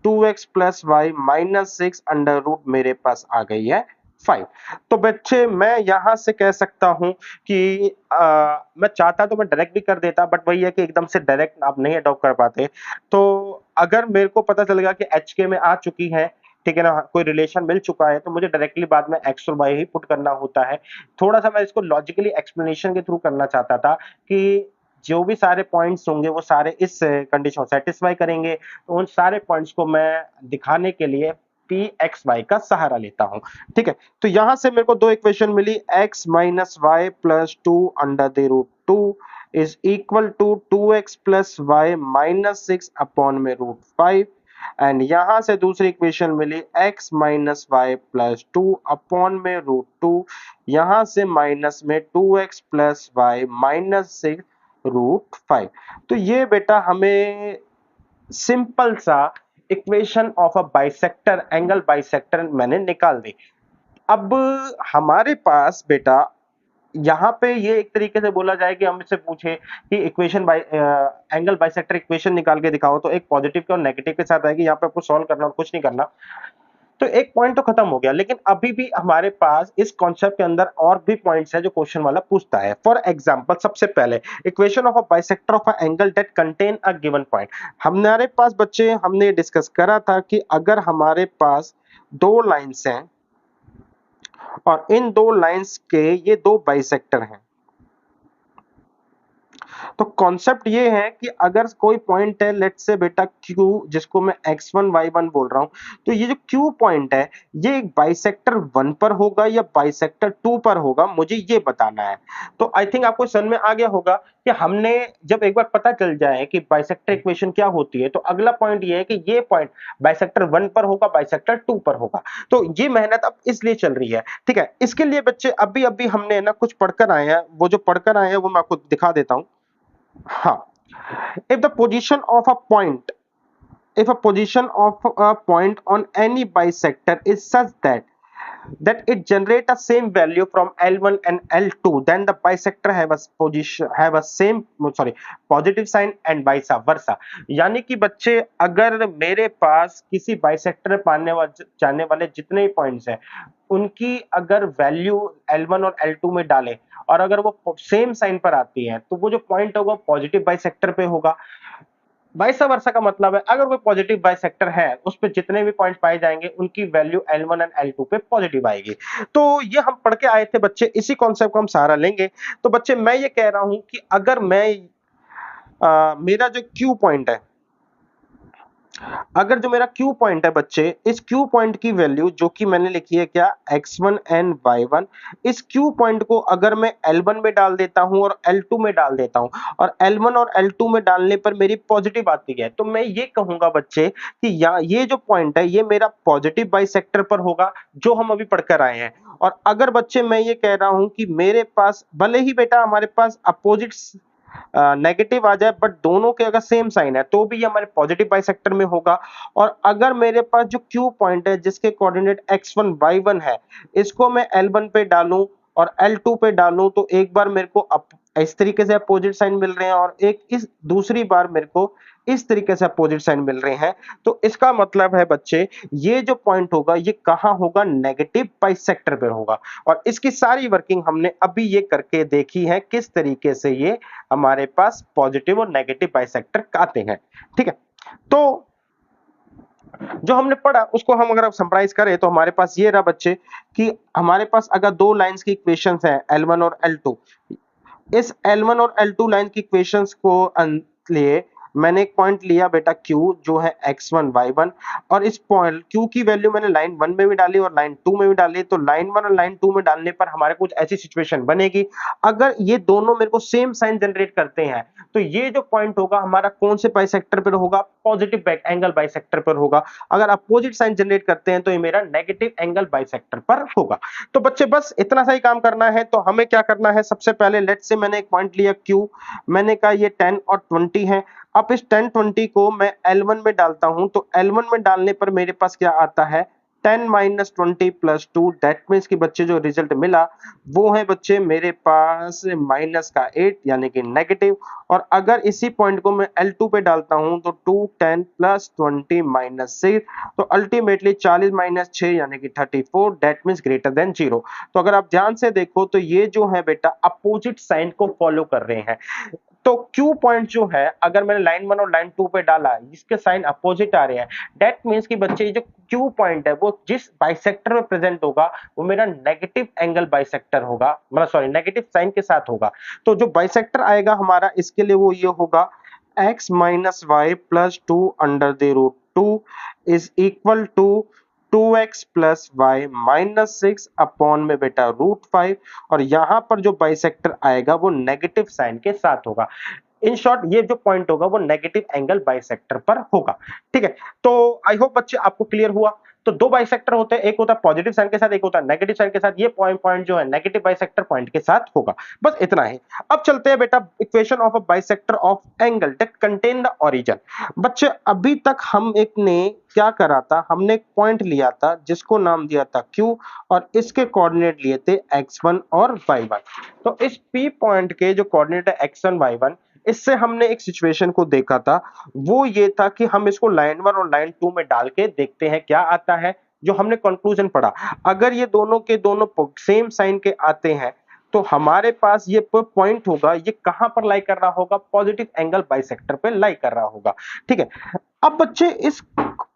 2x plus Y minus 6 under root, मेरे पास आ गई है 5। तो बच्चे मैं यहां से कह सकता हूं कि मैं चाहता तो मैं डायरेक्ट भी कर देता, बट वही है कि एकदम से डायरेक्ट आप नहीं अडॉप्ट कर पाते। तो अगर मेरे को पता चल गया कि एच के में आ चुकी है, ठीक है ना, कोई रिलेशन मिल चुका है, तो मुझे डायरेक्टली बाद में एक्स और वाई ही पुट करना होता है। थोड़ा सा मैं इसको लॉजिकली एक्सप्लेनेशन के थ्रू करना चाहता था कि जो भी सारे पॉइंट्स होंगे वो सारे इस कंडीशन को सेटिस्फाई करेंगे, तो उन सारे पॉइंट्स को मैं दिखाने के लिए पी एक्स वाई का सहारा लेता हूं, ठीक है। तो यहां से मेरे को दो इक्वेशन मिली, X minus Y plus 2 under the root 2 is equal to 2x plus Y minus 6 upon में रूट 5, एंड यहां से दूसरी इक्वेशन मिली x minus Y plus 2 upon में रूट 2, यहां से माइनस में 2x plus Y minus 6 root 5। तो ये बेटा हमें सिंपल सा equation of a bisector, angle bisector मैंने निकाल दी। अब हमारे पास बेटा यहाँ पे ये एक तरीके से बोला जाए कि हमसे पूछे कि equation by angle bisector equation निकाल के दिखाओ, तो एक पॉजिटिव के और नेगेटिव के साथ आएगी। यहाँ पे आपको सॉल्व करना और कुछ नहीं करना, तो एक पॉइंट तो खत्म हो गया। लेकिन अभी भी हमारे पास इस कॉन्सेप्ट के अंदर और भी पॉइंट्स है जो क्वेश्चन वाला पूछता है। फॉर एग्जांपल सबसे पहले equation of a bisector of a angle that contain a given point. हमारे पास बच्चे हमने डिस्कस करा था कि अगर हमारे पास दो लाइंस हैं और इन दो लाइंस के ये दो बाइसेक्टर हैं, तो कॉन्सेप्ट ये है कि अगर कोई पॉइंट है लेट्स से बेटा Q, जिसको मैं x1 y1 बोल रहा हूं, तो ये जो Q पॉइंट है ये एक बाइसेक्टर 1 पर होगा या बाइसेक्टर 2 पर होगा, मुझे ये बताना है। तो आई थिंक आपको समझ में आ गया होगा कि हमने जब एक बार पता चल जाए कि बाइसेक्टर इक्वेशन क्या होती है, तो अगला पॉइंट ये है कि ये पॉइंट बाइसेक्टर 1 पर होगा, बाइसेक्टर 2 पर होगा। तो ये मेहनत अब इसलिए चल रही है, ठीक है। इसके लिए बच्चे अभी अभी हमने ना कुछ पढ़कर आए हैं, वो जो पढ़कर आए हैं वो मैं आपको दिखा देता हूं। हाँ, if the position of a point, if a position of a point on any bisector is such that it generate a same value from L1 and L2, then the bisector have a position, have a same positive sign and vice versa। यानी कि बच्चे अगर मेरे पास किसी bisector पाने जाने वाले जितने ही पॉइंट्स हैं उनकी अगर वैल्यू L1 और L2 में डालें और अगर वो सेम साइन पर आती है, तो वो जो पॉइंट होगा पॉजिटिव बाइसेक्टर पे होगा। वाइस वर्सा का मतलब है अगर कोई पॉजिटिव बाइसेक्टर है उस पे जितने भी पॉइंट्स पाए जाएंगे उनकी वैल्यू L1 एंड L2 पे पॉजिटिव आएगी। तो ये हम पढ़ के आए थे बच्चे, इसी कॉन्सेप्ट को हम सहारा लेंगे। तो बच्चे मैं ये कह रहा हूं कि अगर मैं मेरा जो Q पॉइंट है, अगर जो मेरा Q पॉइंट है बच्चे, इस Q पॉइंट की वैल्यू जो कि मैंने लिखी है क्या x1 एंड y1, इस Q पॉइंट को अगर मैं L1 में डाल देता हूं और L2 में डाल देता हूं और L1 और L2 में डालने पर मेरी पॉजिटिव आती है, तो मैं ये कहूंगा बच्चे कि ये जो पॉइंट है ये मेरा पॉजिटिव बाइसेक्टर पर होगा जो हम अभी पढ़कर आए हैं। और अगर बच्चे मैं ये कह रहा हूं कि मेरे पास भले ही बेटा हमारे पास अपोजिट नेगेटिव आ जाए बट दोनों के अगर सेम साइन है तो भी ये हमारे पॉजिटिव बाइसेक्टर में होगा। और अगर मेरे पास जो क्यू पॉइंट है जिसके कोऑर्डिनेट x1 y1 है, इसको मैं L1 पे डालूं और L2 पे डालूं तो एक बार मेरे को इस तरीके से अपोजिट साइन मिल रहे हैं और एक इस दूसरी बार मेरे को इस तरीके से अपोजिट साइन मिल रहे हैं। तो इसका मतलब है बच्चे, ये जो पॉइंट होगा ये कहां होगा, नेगेटिव बाइसेक्टर पर होगा। और इसकी सारी वर्किंग हमने अभी ये करके देखी है किस तरीके से ये हमारे पास पॉजिटिव और नेगेटिव बाइसेक्टर आते हैं। ठीक है, तो जो हमने पढ़ा उसको हम अगर समराइज करें तो हमारे पास ये रहा बच्चे कि हमारे पास अगर दो लाइंस की इक्वेशंस हैं L1 और L2, इस L1 और L2 लाइन की इक्वेशंस को लिए मैंने एक पॉइंट लिया बेटा Q जो है x1 y1, और इस पॉइंट Q की वैल्यू मैंने लाइन 1 में भी डाली और लाइन 2 में भी डाली। तो लाइन 1 और लाइन 2 में डालने पर हमारे कुछ ऐसी सिचुएशन बनेगी, अगर ये दोनों मेरे को सेम साइन जनरेट करते हैं तो ये जो पॉइंट होगा हमारा कौन से बाइसेक्टर पर होगा, पॉजिटिव एंगल बाइसेक्टर पर होगा। अगर अपोजिट साइन जनरेट करते हैं तो ये मेरा नेगेटिव एंगल बाइसेक्टर पर होगा। तो बच्चे बस इतना सा ही काम करना है। तो हमें क्या करना है, सबसे पहले लेट्स से मैंने एक पॉइंट लिया Q, मैंने कहा ये 10 और 20 है। अब इस 10 20 को मैं L1 में डालता हूं तो L1 में डालने पर मेरे पास क्या आता है, 10 माइनस 20 प्लस 2, दैट मीन्स कि बच्चे जो रिजल्ट मिला वो है बच्चे मेरे पास माइनस का 8 यानी कि नेगेटिव। और अगर इसी पॉइंट को मैं L2 पे डालता हूं तो 2 10 प्लस 20 माइनस 6, तो अल्टीमेटली 40 माइनस 6 यानी कि 34, दैट मीन्स ग्रेटर देन 0। तो अगर आप ध्यान से देखो तो ये जो है बेटा अपोजिट साइन को फॉलो कर रहे हैं। तो Q पॉइंट जो है अगर मैंने लाइन 1 और लाइन 2 पे डाला, इसके साइन अपोजिट आ रहे हैं, दैट मींस कि बच्चे ये जो Q पॉइंट है वो जिस बाइसेक्टर में प्रेजेंट होगा वो मेरा नेगेटिव एंगल बाइसेक्टर होगा, मतलब सॉरी नेगेटिव साइन के साथ होगा। तो जो बाइसेक्टर आएगा हमारा इसके लिए वो ये होगा x minus Y plus 2 under the root 2 is equal to 2x plus Y minus 6 upon में बेटा रूट 5, और यहां पर जो बाइसेक्टर आएगा वो नेगेटिव साइन के साथ होगा। इन शॉर्ट ये जो पॉइंट होगा वो नेगेटिव एंगल बाइसेक्टर पर होगा। ठीक है, तो आई होप बच्चे आपको क्लियर हुआ। तो दो बाइसेक्टर होते हैं, एक होता है पॉजिटिव साइन के साथ, एक होता है नेगेटिव साइन के साथ। ये पॉइंट जो है नेगेटिव बाइसेक्टर पॉइंट के साथ होगा। बस इतना ही। अब चलते हैं बेटा equation of a bisector of angle that contain the origin. बच्चे अभी तक हम एक ने क्या करा था, हमने एक पॉइंट लिया था जिसको नाम दिया था Q और इसके कोऑर्डिनेट लिए थे x1 और y1। तो इस P पॉइंट के जो कोऑर्डिनेट है x1 y1, इससे हमने एक सिचुएशन को देखा था, वो ये था कि हम इसको लाइन 1 और लाइन 2 में डाल के देखते हैं क्या आता है। जो हमने कंक्लूजन पढ़ा, अगर ये दोनों के दोनों सेम साइन के आते हैं तो हमारे पास ये पॉइंट होगा, ये कहां पर लाई कर रहा होगा, पॉजिटिव एंगल बाइसेक्टर पे लाई कर रहा होगा। ठीक है, अब बच्चे इस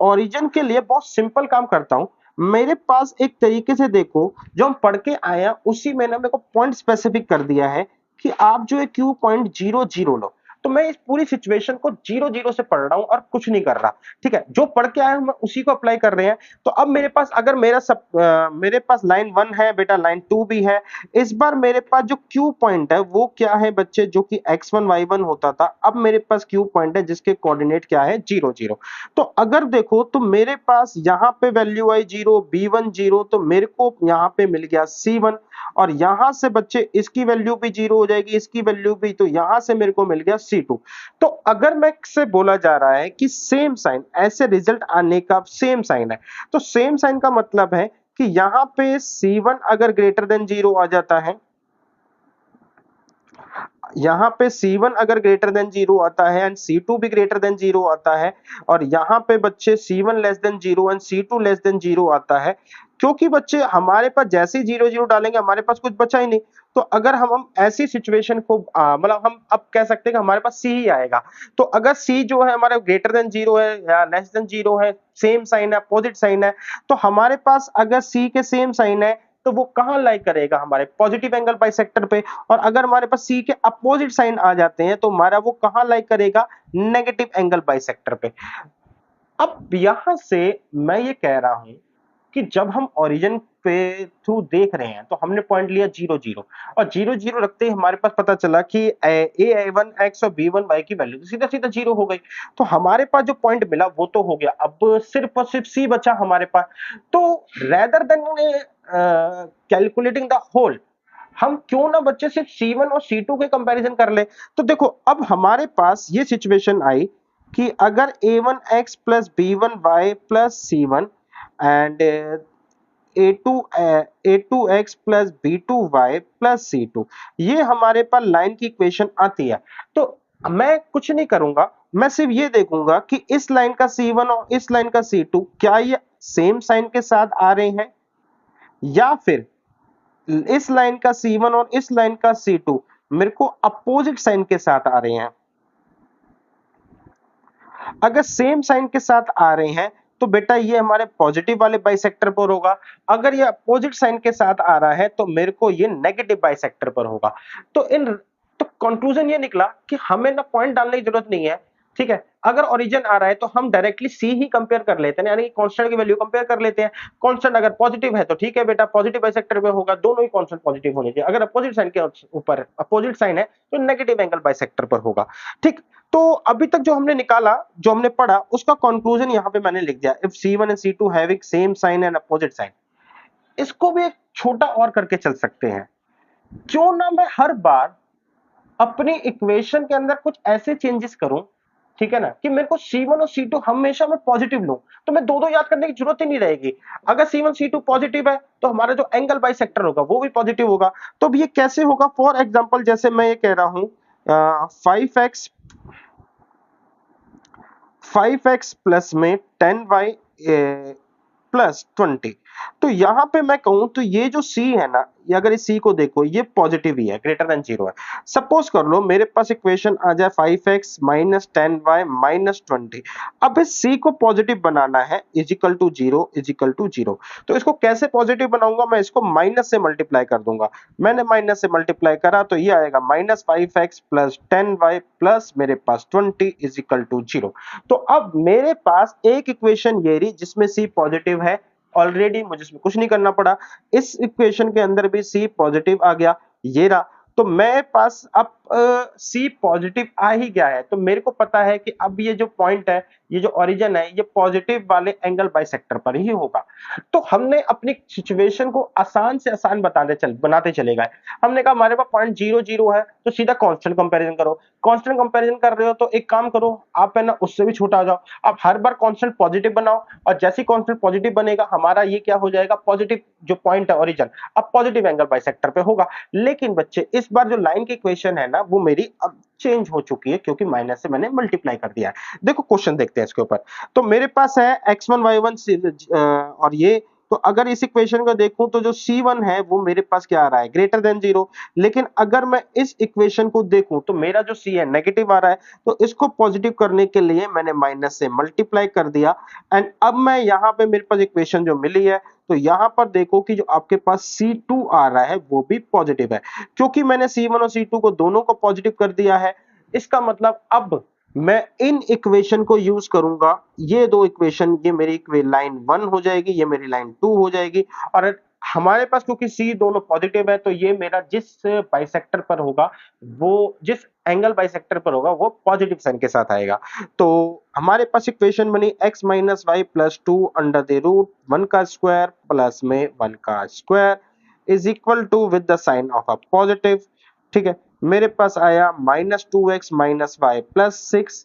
ओरिजिन के लिए बहुत सिंपल काम करता हूं। मेरे पास एक तरीके से देखो, जो हम पढ़ के आए हैं उसी में ना मेरे को पॉइंट स्पेसिफिक कर दिया है कि आप जो है Q पॉइंट 0 0 लो। तो मैं इस पूरी सिचुएशन को 0 0 से पढ़ रहा हूं और कुछ नहीं कर रहा। ठीक है, जो पढ़ के आए हम उसी को अप्लाई कर रहे हैं। तो अब मेरे पास अगर मेरे पास लाइन 1 है बेटा, लाइन 2 भी है। इस बार मेरे पास जो Q पॉइंट है वो क्या है बच्चे, जो कि x1 y1 होता था, अब मेरे पास Q पॉइंट है जिसके कोऑर्डिनेट क्या है 0 0। तो अगर देखो तो मेरे पास यहाँ पे वैल्यू आई 0, b1 0, तो मेरे को यहाँ पे मिल गया c1, और यहां से बच्चे इसकी वैल्यू भी 0 हो जाएगी, इसकी वैल्यू भी, तो यहां से मेरे को मिल गया c2। तो अगर मैं से बोला जा रहा है कि सेम साइन, ऐसे रिजल्ट आने का सेम साइन है, तो सेम साइन का मतलब है कि यहां पे c1 अगर ग्रेटर देन 0 आ जाता है, यहाँ पे C1 अगर ग्रेटर देन 0 आता है एंड C2 भी ग्रेटर देन 0 आता है, और यहाँ पे बच्चे C1 less than 0 and C2 less than 0 आता है, क्योंकि बच्चे हमारे पास जैसे ही 0 0 डालेंगे हमारे पास कुछ बचा ही नहीं। तो अगर हम ऐसी सिचुएशन को मतलब हम अब कह सकते हैं कि हमारे पास C ही आएगा। तो अगर C जो है हमारा ग्रेटर देन 0 है या लेस देन 0 है, सेम साइन है, अपोजिट साइन है, तो हमारे पास अगर C के सेम साइन है तो वो कहां लाई करेगा, हमारे पॉजिटिव एंगल बाइसेक्टर पे। और अगर हमारे पास सी के अपोजिट साइन आ जाते हैं तो हमारा वो कहां लाई करेगा, नेगेटिव एंगल बाइसेक्टर पे। अब यहां से मैं ये कह रहा हूं कि जब हम ओरिजिन पे थ्रू देख रहे हैं तो हमने पॉइंट लिया 0 0, और 0 0 रखते ही हमारे पास पता चला कि a1 x और b1 y की वैल्यू सीधा सीधा 0 हो गई। तो हमारे पास जो पॉइंट मिला वो तो हो गया, अब सिर्फ और सिर्फ c बचा हमारे पास। तो rather than calculating the whole, हम क्यों ना बच्चे सिर्फ C1 और C2 के कंपैरिजन कर ले। तो देखो अब हमारे पास ये सिचुएशन आई कि अगर A1x plus B1y plus C1 and A2x plus B2y plus C2, ये हमारे पास लाइन की इक्वेशन आती है। तो मैं कुछ नहीं करूंगा, मैं सिर्फ ये देखूंगा कि इस लाइन का C1 और इस लाइन का C2 क्या ये सेम साइन के साथ आ रहे हैं, या फिर इस लाइन का C1 और इस लाइन का C2 मेरे को अपोजिट साइन के साथ आ रहे हैं। अगर सेम साइन के साथ आ रहे हैं तो बेटा ये हमारे पॉजिटिव वाले बाइसेक्टर पर होगा। अगर ये अपोजिट साइन के साथ आ रहा है तो मेरे को ये नेगेटिव बाइसेक्टर पर होगा। तो कंक्लूजन ये निकला कि हमें ना पॉइंट डालने की जरूरत नहीं है, ठीक है। अगर ओरिजिन आ रहा है तो हम डायरेक्टली सी ही कंपेयर कर लेते हैं, यानी कि कांस्टेंट की वैल्यू कंपेयर कर लेते हैं। कांस्टेंट अगर पॉजिटिव है तो ठीक है बेटा, पॉजिटिव बाइसेक्टर पे होगा, दोनों ही कांस्टेंट पॉजिटिव होने चाहिए। अगर अपोजिट साइन के ऊपर अपोजिट साइन है तो नेगेटिव एंगल बाइसेक्टर पर होगा, ठीक। तो अभी तक जो हमने निकाला, जो हमने पढ़ा, उसका कंक्लूजन यहां पे मैंने लिख दिया। If C1 and C2 having same sign and opposite sign, इसको भी एक छोटा और करके चल सकते हैं। क्यों ना मैं हर बार अपनी इक्वेशन के अंदर कुछ ऐसे चेंजेस करूं, ठीक है ना, कि मेरे को C1 और C2 हमेशा मैं पॉजिटिव लूं, तो मैं दो दो याद करने की जरूरत ही नहीं रहेगी। अगर C1 C2 पॉजिटिव है तो हमारा जो एंगल बाइसेक्टर होगा वो भी पॉजिटिव होगा। तो अब ये कैसे होगा? फॉर एग्जांपल जैसे मैं ये कह रहा हूं 5x प्लस में 10y प्लस 20, तो यहां पे मैं कहूं तो ये जो c है ना, ये अगर इस c को देखो ये पॉजिटिव ही है, ग्रेटर देन 0 है। सपोज कर लो मेरे पास इक्वेशन आ जाए 5x माइनस 10y माइनस 20। अब इस c को पॉजिटिव बनाना है is equal to 0 is equal to 0। तो इसको कैसे पॉजिटिव बनाऊंगा? मैं इसको माइनस से मल्टीप्लाई कर दूंगा। मैंने माइनस से मल्टीप्लाई करा तो ये आएगा minus 5x plus 10y plus मेरे पास 20 इज इक्वल टू 0। तो अब मेरे पास एक इक्वेशन ये रही जिसमें c पॉजिटिव है, ऑलरेडी मुझे इसमें कुछ नहीं करना पड़ा। इस इक्वेशन के अंदर भी c पॉजिटिव आ गया, ये रहा। तो मेरे पास अब c पॉजिटिव आ ही गया है, तो मेरे को पता है कि अब ये जो पॉइंट है, ये जो ओरिजिन है, ये पॉजिटिव वाले एंगल बाइसेक्टर पर ही होगा। तो हमने अपनी सिचुएशन को आसान से आसान बनाते चले गए। हमने कहा हमारे पास पॉइंट 0 0 है तो सीधा कांस्टेंट कंपैरिजन करो। कांस्टेंट कंपैरिजन कर रहे हो तो एक काम करो, आप है ना उससे भी छोटा आ जाओ। आप हर बार कांस्टेंट पॉजिटिव बनाओ, और जैसे ही कांस्टेंट पॉजिटिव बनेगा हमारा ये क्या हो जाएगा, पॉजिटिव जो पॉइंट है ओरिजिन, अब पॉजिटिव एंगल बाइसेक्टर पे होगा। लेकिन बच्चे इस बार जो लाइन की इक्वेशन है ना वो मेरी अब चेंज हो चुकी है, क्योंकि माइनस से मैंने मल्टीप्लाई कर दिया है। देखो क्वेश्चन देखते हैं इसके ऊपर। तो मेरे पास है x1 y1 और ये, तो अगर इस इक्वेशन को देखूं तो जो C1 है वो मेरे पास क्या आ रहा है, ग्रेटर देन 0। लेकिन अगर मैं इस इक्वेशन को देखूं तो मेरा जो C है नेगेटिव आ रहा है, तो इसको पॉजिटिव करने के लिए मैंने माइनस से मल्टीप्लाई कर दिया। एंड अब मैं यहाँ पे मेरे पास इक्वेशन जो मिली है, तो यहाँ पर देखो कि जो आपके पास C2 आ रहा है वो भी पॉजिटिव है, क्योंकि मैंने C1 और C2 को दोनों को पॉजिटिव कर दिया है। इसका मतलब अब मैं इन इक्वेशन को यूज करूंगा, ये दो इक्वेशन, ये मेरी लाइन 1 हो जाएगी, ये मेरी लाइन 2 हो जाएगी। और हमारे पास क्योंकि सी दोनों पॉजिटिव है तो ये मेरा जिस बाइसेक्टर पर होगा, वो जिस एंगल बाइसेक्टर पर होगा वो पॉजिटिव साइन के साथ आएगा। तो हमारे पास इक्वेशन बनी x minus Y plus 2 under the root 1 का स्क्वायर प्लस में 1 का square is equal to with the sign of a positive, ठीक है। मेरे पास आया minus 2x minus Y plus 6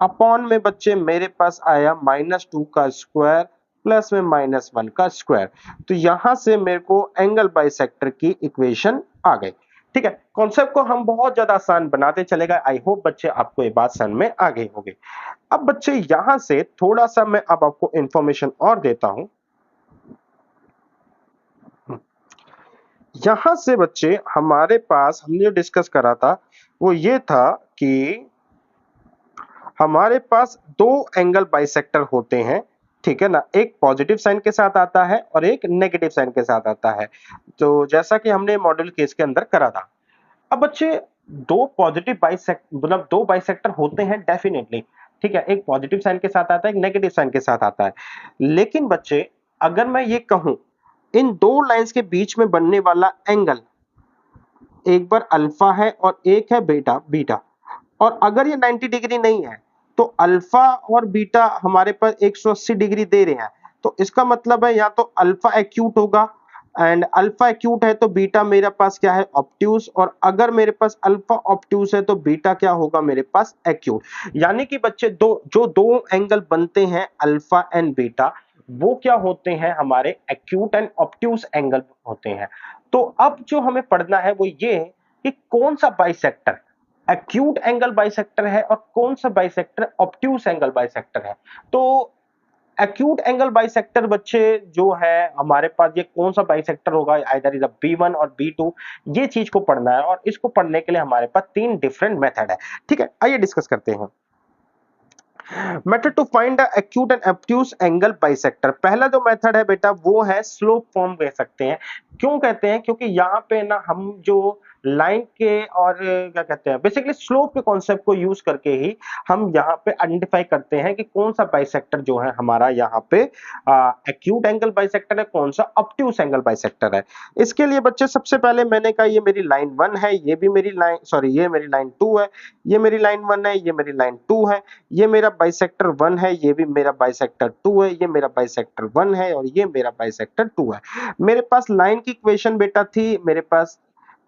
upon में बच्चे मेरे पास आया माइनस 2 का स्क्वायर प्लस में माइनस 1 का स्क्वायर। तो यहां से मेरे को एंगल बाइसेक्टर की इक्वेशन आ गई, ठीक है। कॉन्सेप्ट को हम बहुत ज्यादा आसान बनाते चले गए। आई होप बच्चे आपको ये बात समझ में आ गई होगी। अब बच्चे यहां से थोड़ा सा मैं अब आपको इंफॉर्मेशन और देता हूं। यहां से बच्चे हमारे पास हमने जो डिस्कस करा था वो ये था कि हमारे पास दो एंगल बाइसेक्टर होते हैं, ठीक है ना। एक पॉजिटिव साइन के साथ आता है और एक नेगेटिव साइन के साथ आता है, तो जैसा कि हमने मॉडल केस के अंदर करा था। अब बच्चे दो पॉजिटिव बाइसेक्टर मतलब दो बाइसेक्टर होते हैं डेफिनेटली, ठीक है। एक पॉजिटिव साइन के साथ आता है, एक नेगेटिव साइन के साथ आता है। लेकिन बच्चे अगर मैं ये कहूं इन दो लाइंस के बीच में बनने वाला एंगल एक बार अल्फा है और एक है बीटा बीटा, और अगर ये 90 डिग्री नहीं है तो अल्फा और बीटा हमारे पास 180 डिग्री दे रहे हैं। तो इसका मतलब है या तो अल्फा एक्यूट होगा एंड अल्फा एक्यूट है तो बीटा मेरे पास क्या है, ऑब्ट्यूस, और अगर मेरे पास अल्फा ऑब्ट्यूस है तो बीटा क्या होगा मेरे पास, एक्यूट। यानी कि बच्चे दो एंगल बनते हैं अल्फा एंड बीटा, वो क्या होते हैं, हमारे एक्यूट एंड ऑब्ट्यूस एंगल होते हैं। तो अब जो हमें पढ़ना है वो ये है कि कौन सा बाइसेक्टर एक्यूट एंगल बाइसेक्टर है और कौन सा बाइसेक्टर ऑब्ट्यूस एंगल बाइसेक्टर है। तो एक्यूट एंगल बाइसेक्टर बच्चे जो है हमारे पास, ये कौन सा बाइसेक्टर होगा, आइदर इज B1 और B2, ये चीज को पढ़ना है। और इसको पढ़ने के लिए हमारे पास 3 डिफरेंट मेथड है। ठीक है, आइए डिस्कस करते हैं। Method to find the acute and obtuse angle bisector. पहला जो मेथड है बेटा वो है स्लोप फॉर्म कह सकते हैं। क्यों कहते हैं, क्योंकि यहाँ पे ना हम जो लाइन के और क्या कहते हैं, बेसिकली स्लोप के कॉन्सेप्ट को यूज करके ही हम यहाँ पे आइडेंटिफाई करते हैं कि कौन सा बाइसेक्टर जो है हमारा यहाँ पे एक्यूट एंगल बाइसेक्टर है, कौन सा ऑब्ट्यूस एंगल बाइसेक्टर है। इसके लिए बच्चे सबसे पहले मैंने कहा ये मेरी लाइन 1 है, ये भी मेरी लाइन, सॉरी ये मेरी लाइन 2 है, ये मेरी लाइन 1 है, ये मेरी लाइन 2 है, ये मेरा बाइसेक्टर 1 है, ये भी मेरा बाइसेक्टर 2 है, ये मेरा बाइसेक्टर 1 है और ये मेरा बाइसेक्टर 2 है। मेरे पास लाइन की इक्वेशन बेटा थी मेरे पास,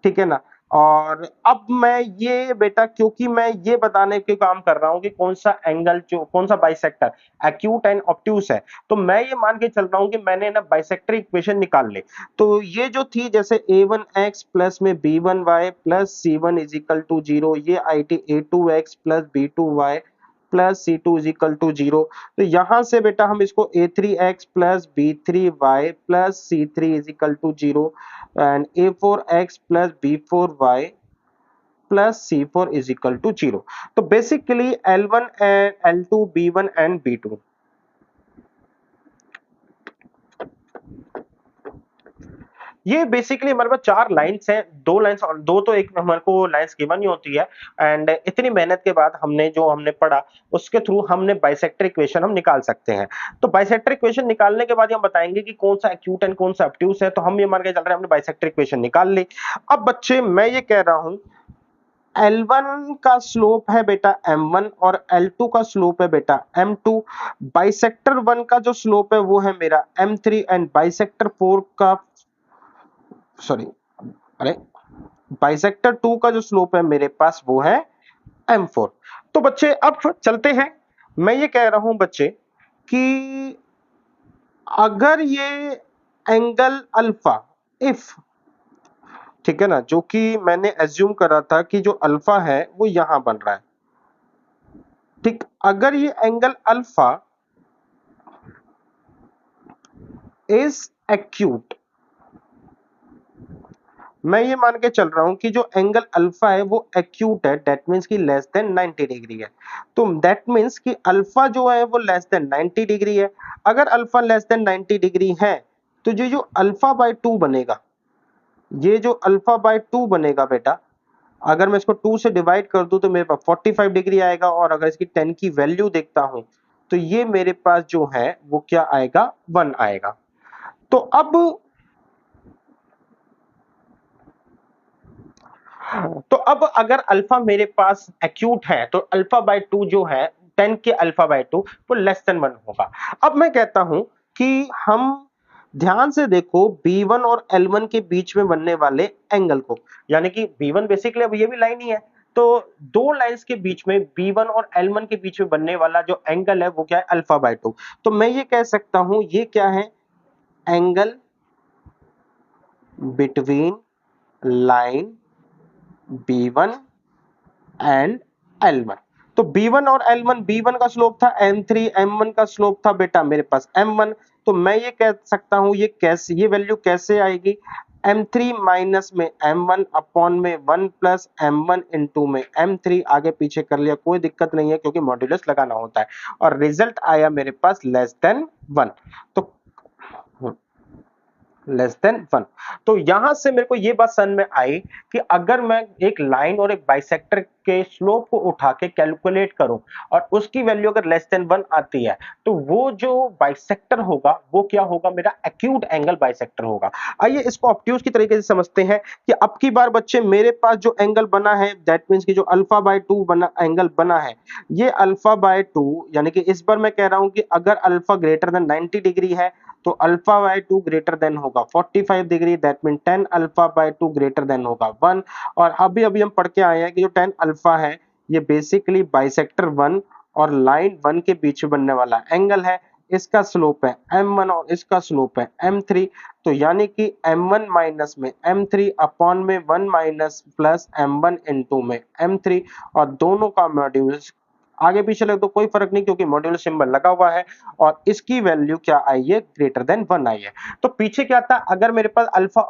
ठीक है ना। और अब मैं ये बेटा, क्योंकि मैं ये बताने के काम कर रहा हूं कि कौन सा एंगल, जो कौन सा बाइसेक्टर एक्यूट एंड ऑब्ट्यूस है, तो मैं ये मान के चल रहा हूं कि मैंने ना बाइसेक्टर इक्वेशन निकाल ली। तो ये जो थी जैसे a1x प्लस में b1y plus c1 is equal to 0, ये आई थी a2x plus b2y plus C2 is equal to 0। तो यहां से बेटा हम इसको a3x plus b3y plus C3 is equal to 0 and a4x plus b4y plus C4 is equal to 0। तो basically L1 and L2 B1 and B2, ये basically हमारे पास 4 lines हैं, 2 लाइंस और 2 तो एक हमारे को लाइंस गिवन ही होती है। एंड इतनी मेहनत के बाद हमने पढ़ा, उसके थ्रू हमने बाइसेक्टर इक्वेशन हम निकाल सकते हैं। तो बाइसेक्टर इक्वेशन निकालने के बाद हम बताएंगे कि कौन सा एक्यूट एंड कौन सा ऑब्ट्यूस है। तो हम ये मान के चल रहे हैं हमने बाइसेक्टर इक्वेशन निकाल ली। अब बच्चे मैं ये कह रहा हूं L1 का स्लोप है बेटा M1 और L2 का स्लोप है बेटा M2। बाइसेक्टर 1 का जो स्लोप है वो है मेरा M3 एंड बाइसेक्टर 4 का, सॉरी अरे बाइसेक्टर 2 का जो स्लोप है मेरे पास वो है M4। तो बच्चे अब चलते हैं। मैं ये कह रहा हूं बच्चे कि अगर ये एंगल अल्फा, इफ, ठीक है ना, जो कि मैंने एज्यूम करा था कि जो अल्फा है वो यहां बन रहा है, ठीक, अगर ये एंगल अल्फा इज एक्यूट, मैं ये मान के चल रहा हूं कि जो एंगल अल्फा है वो एक्यूट है, दैट मींस कि लेस देन 90 डिग्री है। तो दैट मींस कि अल्फा जो है वो लेस देन 90 डिग्री है। अगर अल्फा लेस देन 90 डिग्री है तो जो अल्फा बाय 2 बनेगा, ये जो अल्फा बाय 2 बनेगा बेटा, अगर मैं इसको 2 से डिवाइड कर दूं तो मेरे पास 45 डिग्री आएगा। और अगर इसकी 10 की वैल्यू देखता हूं तो ये मेरे पास जो है वो क्या आएगा, 1 आएगा। तो अब अगर अल्फा मेरे पास एक्यूट है तो अल्फा बाय 2 जो है 10 के अल्फा बाय 2 वो लेस देन 1 होगा। अब मैं कहता हूं कि हम ध्यान से देखो B1 और L1 के बीच में बनने वाले एंगल को, यानी कि B1 बेसिकली अब ये भी लाइन ही है, तो दो लाइंस के बीच में B1 और L1 के बीच में बनने वाला जो एंगल है वो क्या है, अल्फा बाय 2। तो मैं ये कह सकता हूं ये क्या है, angle between line B1 and L1। तो B1 और L1, B1 का स्लोप था M3, M1 का स्लोप था बेटा मेरे पास M1। तो मैं ये कह सकता हूं ये कैसे, ये वैल्यू कैसे आएगी, M3 माइनस में M1 अपॉन में 1 प्लस M1 इंटू में M3, आगे पीछे कर लिया कोई दिक्कत नहीं है क्योंकि मॉड्यूलस लगाना होता है। और रिजल्ट आया मेरे पास लेस देन 1। तो लेस देन 1। तो यहां से मेरे को ये बात समझ में आई कि अगर मैं एक लाइन और एक बाइसेक्टर के स्लोप को उठा के कैलकुलेट करूं और उसकी वैल्यू अगर लेस देन 1 आती है तो वो जो बाइसेक्टर होगा वो क्या होगा, मेरा एक्यूट एंगल बाइसेक्टर होगा। आइए इसको ऑब्ट्यूस की तरीके से समझते हैं कि अब की बार बच्चे मेरे पास जो एंगल बना है दैट मींस कि जो अल्फा बाय 2 बना एंगल बना है, ये अल्फा बाय 2, यानी कि इस बार मैं कह रहा हूं कि अगर अल्फा ग्रेटर देन 90 डिग्री है तो अल्फा बाय 2 ग्रेटर देन होगा 45 degree, that mean 10 alpha by 2 greater than होगा 1। और अभी अभी हम पढ़ के आए हैं कि जो 10 अल्फा है ये बेसिकली बाइसेक्टर 1 और लाइन 1 के बीच में बनने वाला एंगल है। इसका स्लोप है m1 और इसका स्लोप है m3। तो यानी कि m1 माइनस में m3 अपॉन में 1 माइनस प्लस m1 इनटू में m3, और दोनों का मॉड्यूलस आगे पीछे लगे तो कोई फर्क नहीं क्योंकि मॉड्यूलस सिंबल लगा हुआ है, और इसकी वैल्यू क्या आई है, ग्रेटर देन 1 आई है। तो पीछे क्या था, अगर मेरे पास अल्फा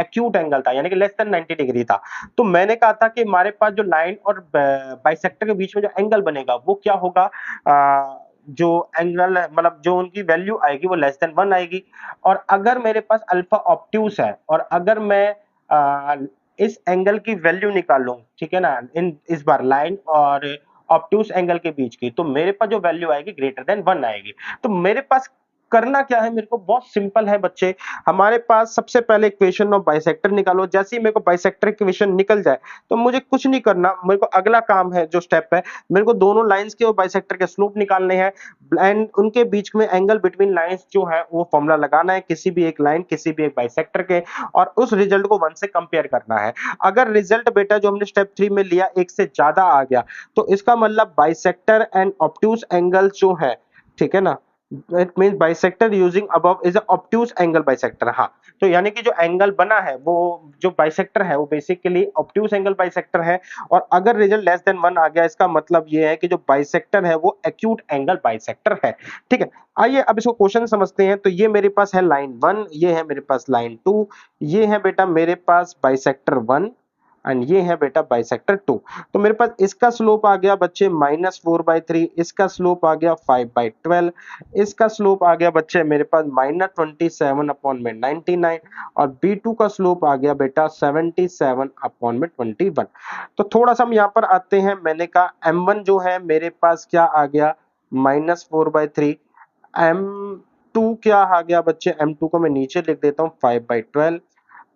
एक्यूट एंगल था यानी कि लेस देन 90 डिग्री था, तो मैंने कहा था कि हमारे पास जो लाइन और बाइसेक्टर के बीच में जो एंगल बनेगा वो क्या होगा, जो एंगल मतलब जो उनकी वैल्यू आएगी वो लेस देन 1 आएगी। और अगर मेरे पास अल्फा ऑब्ट्यूस है और अगर मैं इस एंगल की वैल्यू निकालूं, ठीक है ना, इन इस बार लाइन और ऑब्ट्यूस एंगल के बीच की, तो मेरे पास जो वैल्यू आएगी ग्रेटर देन 1 आएगी। तो मेरे पास करना क्या है, मेरे को बहुत सिंपल है बच्चे। हमारे पास सबसे पहले इक्वेशन ऑफ बाइसेक्टर निकालो। जैसे ही मेरे को बाइसेक्टर इक्वेशन निकल जाए तो मुझे कुछ नहीं करना, मेरे को अगला काम है जो स्टेप है, मेरे को दोनों लाइंस के और बाइसेक्टर के स्लोप निकालने हैं एंड उनके बीच में एंगल बिटवीन लाइंस जो है वो फॉर्मूला लगाना है किसी भी एक लाइन किसी भी एक बाइसेक्टर के, और उस रिजल्ट को 1 से कंपेयर करना है। अगर रिजल्ट बेटा जो हमने स्टेप 3 में लिया 1 से ज्यादा आ गया तो इसका मतलब बाइसेक्टर एंड ऑब्ट्यूस एंगल जो है, ठीक है ना, it means bisector using above is a obtuse angle bisector. हाँ, तो यानी कि जो एंगल बना है वो जो बाइसेक्टर है वो बेसिकली ऑब्ट्यूस एंगल बाइसेक्टर है। और अगर रिजल्ट लेस देन 1 आ गया इसका मतलब ये है कि जो बाइसेक्टर है वो एक्यूट एंगल बाइसेक्टर है। ठीक है, आइए अब इसको क्वेश्चन समझते हैं। तो ये मेरे पास है लाइन 1, ये है मेरे पास लाइन 2, ये है बेटा मेरे पास बाइसेक्टर 1 एंड ये है बेटा बाइसेक्टर 2। तो मेरे पास इसका स्लोप आ गया बच्चे -4/3, इसका स्लोप आ गया 5/12, इसका स्लोप आ गया बच्चे मेरे पास -27/99, और B2 का स्लोप आ गया बेटा 77/21। तो थोड़ा सा हम यहाँ पर आते हैं। मैंने कहा M1 जो है मेरे पास क्या आ गया -4/3, M2 क्या आ गया बच्चे, M2 को मैं नीचे लिख देता हूँ 5/12,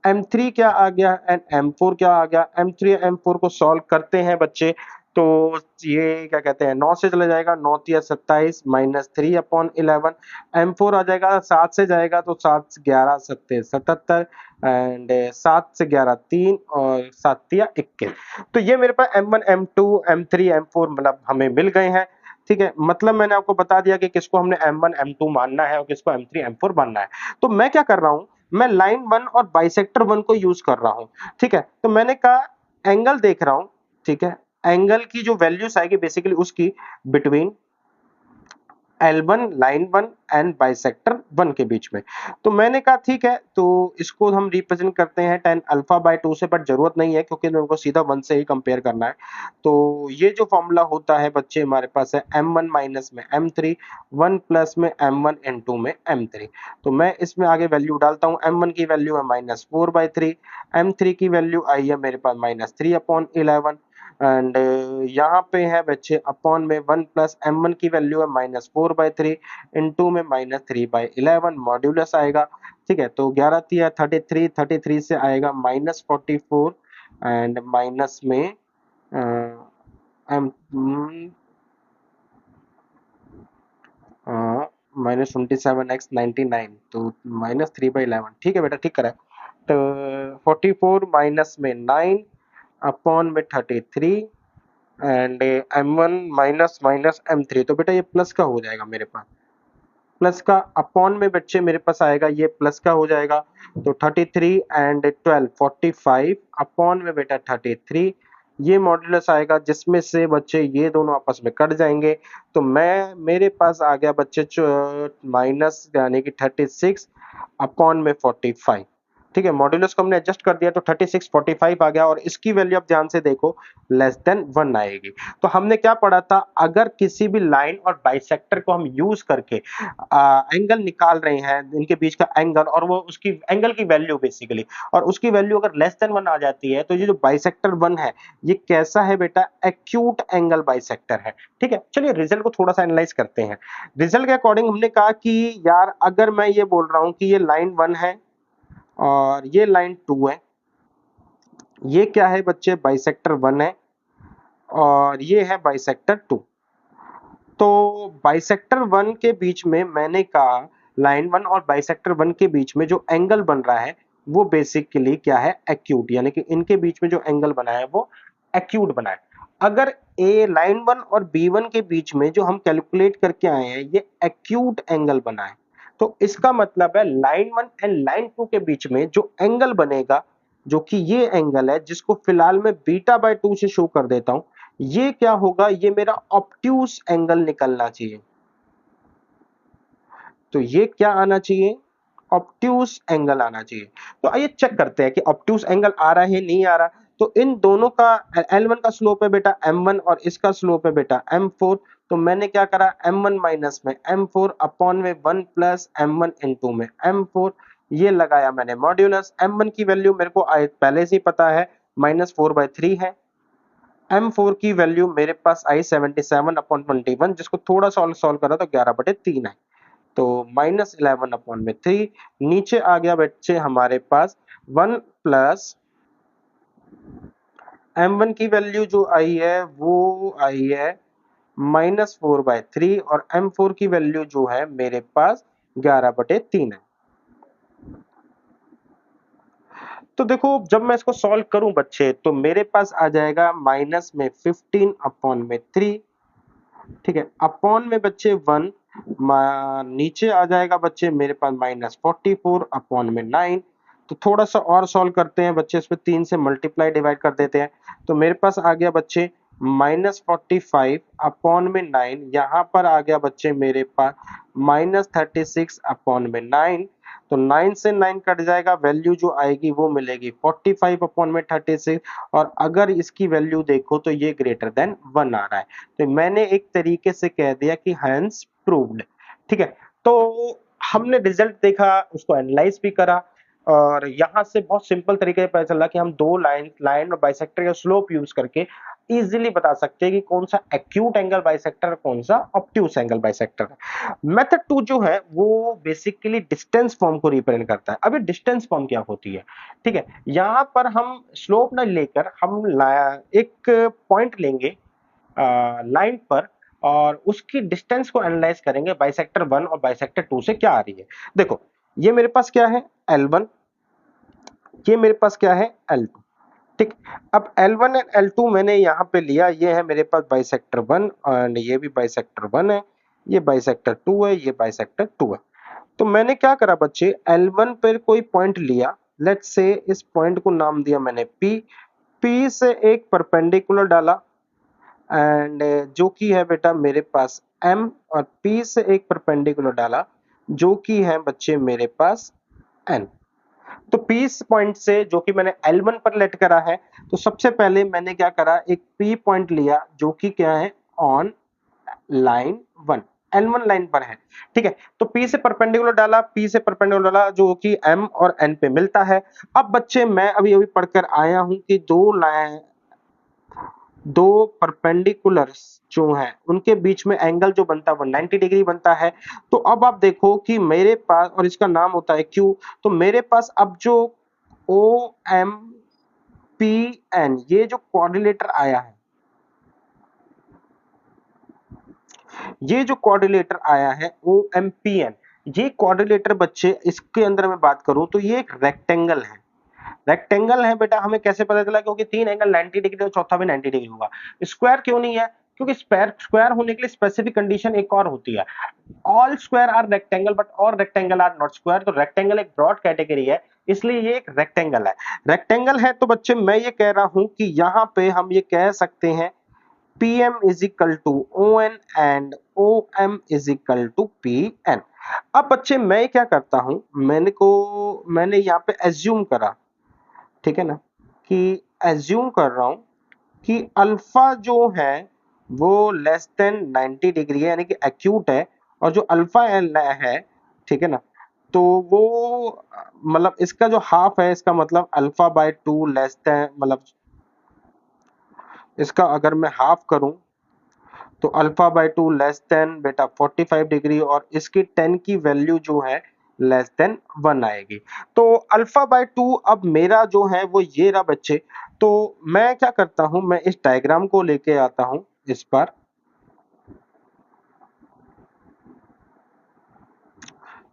M3 क्या आ गया एंड M4 क्या आ गया। M3 M4 को सॉल्व करते हैं बच्चे तो ये क्या कहते हैं 9 से चला जाएगा, 9 तिया 27 -3/11। M4 आ जाएगा 7 से जाएगा तो 7 11 सत्ते 77 एंड 7 से 11 3 और 7 तिया 21। तो ये मेरे पास M1 M2 M3 M4 मतलब हमें मिल गए हैं। ठीक है, मतलब मैंने आपको बता दिया कि किसको हमने M1 M2 मानना है और किसको M3 M4 मानना है। तो मैं क्या कर रहा हूँ, मैं लाइन 1 और बाइसेक्टर 1 को यूज कर रहा हूँ। ठीक है, तो मैंने कहा एंगल देख रहा हूँ, ठीक है, एंगल की जो वैल्यूज आएगी बेसिकली उसकी between L1 line 1 and bisector 1 के बीच में। तो मैंने कहा ठीक है, तो इसको हम रिप्रेजेंट करते हैं 10 अल्फा बाय 2 से, बट जरूरत नहीं है क्योंकि मेरे को सीधा 1 से ही कंपेयर करना है। तो ये जो फॉर्मूला होता है बच्चे हमारे पास है M1 माइनस में M3 1 प्लस में M1 इनटू में M3। तो मैं इसमें आगे वैल्यू डालता हूँ। M1 की वैल्यू है -4/3, M3 की वैल्यू आई है मेरे पास -3/11 एंड यहाँ पे है बच्चे अपॉन में 1 प्लस M1 की वैल्यू है -4/3 इनटू में -3/11 मॉड्यूलस आएगा। ठीक है, तो 11 तिया 33, 33 से आएगा -44 एंड माइनस में -27x 99, तो -3/11। ठीक है बेटा, ठीक करा है। तो 44 माइनस में 9 अपॉन में 33 and M1 minus minus M3, तो बेटा ये प्लस का हो जाएगा मेरे पास, प्लस का अपॉन में बच्चे मेरे पास आएगा ये प्लस का हो जाएगा। तो 33 एंड 12 45 अपॉन में बेटा 33, ये मॉड्यूलस आएगा जिसमें से बच्चे ये दोनों आपस में कट जाएंगे। तो मैं मेरे पास आ गया बच्चे माइनस यानी कि 36 अपॉन में 45। ठीक है, मॉड्यूलस को हमने एडजस्ट कर दिया तो 36 45 आ गया, और इसकी वैल्यू आप ध्यान से देखो लेस देन 1 आएगी। तो हमने क्या पढ़ा था, अगर किसी भी लाइन और बाइसेक्टर को हम यूज करके एंगल निकाल रहे हैं, इनके बीच का एंगल और वो उसकी एंगल की वैल्यू बेसिकली, और उसकी वैल्यू अगर लेस देन 1 आ जाती है तो ये जो बाइसेक्टर 1 है ये कैसा है बेटा, एक्यूट एंगल बाइसेक्टर है। ठीक है, चलिए रिजल्ट को थोड़ा सा एनालाइज करते हैं। रिजल्ट के अकॉर्डिंग हमने कहा कि यार अगर मैं ये बोल रहा हूं कि ये लाइन 1 है और ये लाइन 2 है, ये क्या है बच्चे, बाइसेक्टर 1 है और ये है बाइसेक्टर 2। तो बाइसेक्टर 1 के बीच में मैंने कहा लाइन 1 और बाइसेक्टर 1 के बीच में जो एंगल बन रहा है वो बेसिकली क्या है, एक्यूट, यानी कि इनके बीच में जो एंगल बना है वो एक्यूट बना है। अगर ए लाइन 1 और B1 के बीच में जो हम कैलकुलेट करके आए हैं ये एक्यूट एंगल बना है, तो इसका मतलब है लाइन 1 एंड लाइन 2 के बीच में जो एंगल बनेगा, जो कि ये एंगल है जिसको फिलहाल मैं बीटा बाय 2 से शो कर देता हूं, ये क्या होगा, ये मेरा ऑब्ट्यूस एंगल निकलना चाहिए। तो ये क्या आना चाहिए, ऑब्ट्यूस एंगल आना चाहिए। तो आइए चेक करते हैं कि ऑब्ट्यूस एंगल आ रहा है नहीं आ रहा। तो इन दोनों का L1 का स्लोप है बेटा M1 और इसका स्लोप है बेटा M4। तो मैंने क्या करा, M1 माइनस में M4 अपॉन में 1 प्लस M1 इंटू में M4, ये लगाया मैंने मॉड्यूलस। M1 की वैल्यू मेरे को पहले से ही पता है -4/3 है। M4 की वैल्यू मेरे पास आई 77/21, जिसको थोड़ा सॉल्व करा तो 11/3 है। तो -11/3 नीचे आ गया बच्चे हमारे पास 1 प्लस M1 की वैल्यू जो आई है वो आई है -4/3 और M4 की वैल्यू जो है मेरे पास 11/3 है। तो देखो जब मैं इसको सॉल्व करूं बच्चे तो मेरे पास आ जाएगा माइनस में 15/3, ठीक है, अपॉन में बच्चे 1, नीचे आ जाएगा बच्चे मेरे पास -44 अपॉन में 9। तो थोड़ा सा और सॉल्व करते हैं बच्चे, इसमें 3 से मल्टीप्लाई डिवाइड कर देते हैं। तो मेरे पास आ गया बच्चे -45 अपॉन में 9, यहाँ पर आ गया बच्चे मेरे पास -36 अपॉन में 9। तो 9 से 9 कट जाएगा, वैल्यू जो आएगी वो मिलेगी 45 अपॉन में 36। और अगर इसकी वैल्यू देखो तो ये ग्रेटर देन 1 आ रहा है। तो मैंने एक तरीके से कह दिया कि हैंस प्रूव्ड। ठीक है, तो हमने रिजल्ट देखा, उसको एनालाइज भी करा और यहां से बहुत सिंपल तरीके से पता चला कि हम दो लाइन और बाइसेक्टर का स्लोप यूज करके इजीली बता सकते हैं कि कौन सा एक्यूट एंगल बाइसेक्टर है, कौन सा ऑब्ट्यूस एंगल बाइसेक्टर है। मेथड 2 जो है वो बेसिकली डिस्टेंस फॉर्म को रिप्रेजेंट करता है। अब ये डिस्टेंस फॉर्म क्या होती है, ठीक है, यहां पर हम स्लोप ना लेकर हम एक पॉइंट लेंगे लाइन पर और उसकी डिस्टेंस को एनालाइज करेंगे बाइसेक्टर 1 और बाइसेक्टर 2 से क्या आ रही है। देखो ये मेरे पास क्या है L1, ये मेरे पास क्या है L2, ठीक। अब L1 एंड L2 मैंने यहाँ पे लिया, ये है मेरे पास बाइसेक्टर 1 एंड ये भी बाइसेक्टर 1 है, ये बाइसेक्टर 2 है, ये बाइसेक्टर 2 है। तो मैंने क्या करा बच्चे, L1 पर कोई पॉइंट लिया, लेट्स से इस पॉइंट को नाम दिया मैंने P, P से एक परपेंडिकुलर डाला एंड जो कि है बेटा मेरे पास M, और P से एक परपेंडिकुलर डाला जो कि है बच्चे मेरे पास N। तो P पॉइंट से जो कि मैंने L1 पर लेट करा है, तो सबसे पहले मैंने क्या करा, एक P पॉइंट लिया जो कि क्या है ऑन लाइन 1, L1 लाइन पर है, ठीक है। तो P से परपेंडिकुलर डाला, P से परपेंडिकुलर डाला जो कि M और N पे मिलता है। अब बच्चे मैं अभी अभी पढ़कर आया हूं कि दो परपेंडिकुलर्स जो हैं उनके बीच में एंगल जो बनता है वो 90 डिग्री बनता है। तो अब आप देखो कि मेरे पास, और इसका नाम होता है Q, तो मेरे पास अब जो OMPN ये जो कोऑर्डिनेटर आया है, ये जो कोऑर्डिनेटर आया है OMPN, ये कोऑर्डिनेटर बच्चे इसके अंदर मैं बात करूं तो ये एक रेक्टेंगल है। रेक्टेंगल है बेटा, हमें कैसे पता चला, क्योंकि तीन एंगल 90 डिग्री और चौथा भी 90 डिग्री होगा। स्क्वायर क्यों नहीं है, क्योंकि स्क्वायर होने के लिए स्पेसिफिक कंडीशन एक और होती है, all square are rectangle but all rectangle are not square. तो रेक्टेंगल एक ब्रॉड कैटेगरी है, इसलिए ये एक रेक्टेंगल है। रेक्टेंगल है तो बच्चे मैं ये कह रहा हूं कि यहाँ पे हम ये कह सकते हैं PM is equal to ON and OM is equal to PN। अब बच्चे मैं क्या करता हूं, मैंने यहाँ पे एज्यूम करा, ठीक है ना, कि एज्यूम कर रहा हूं कि अल्फा जो है वो लेस देन 90 डिग्री है, यानी कि एक्यूट है, और जो अल्फा एल है, ठीक है ना, तो वो मतलब इसका जो हाफ है, इसका मतलब अल्फा बाय 2 लेस देन, मतलब इसका अगर मैं हाफ करूं तो अल्फा बाय 2 लेस देन बेटा 45 डिग्री, और इसकी 10 की वैल्यू जो है लेस देन 1 आएगी। तो अल्फा बाय 2 अब मेरा जो है वो ये रहा बच्चे। तो मैं क्या करता हूं, मैं इस डायग्राम को लेके आता हूं इस पर।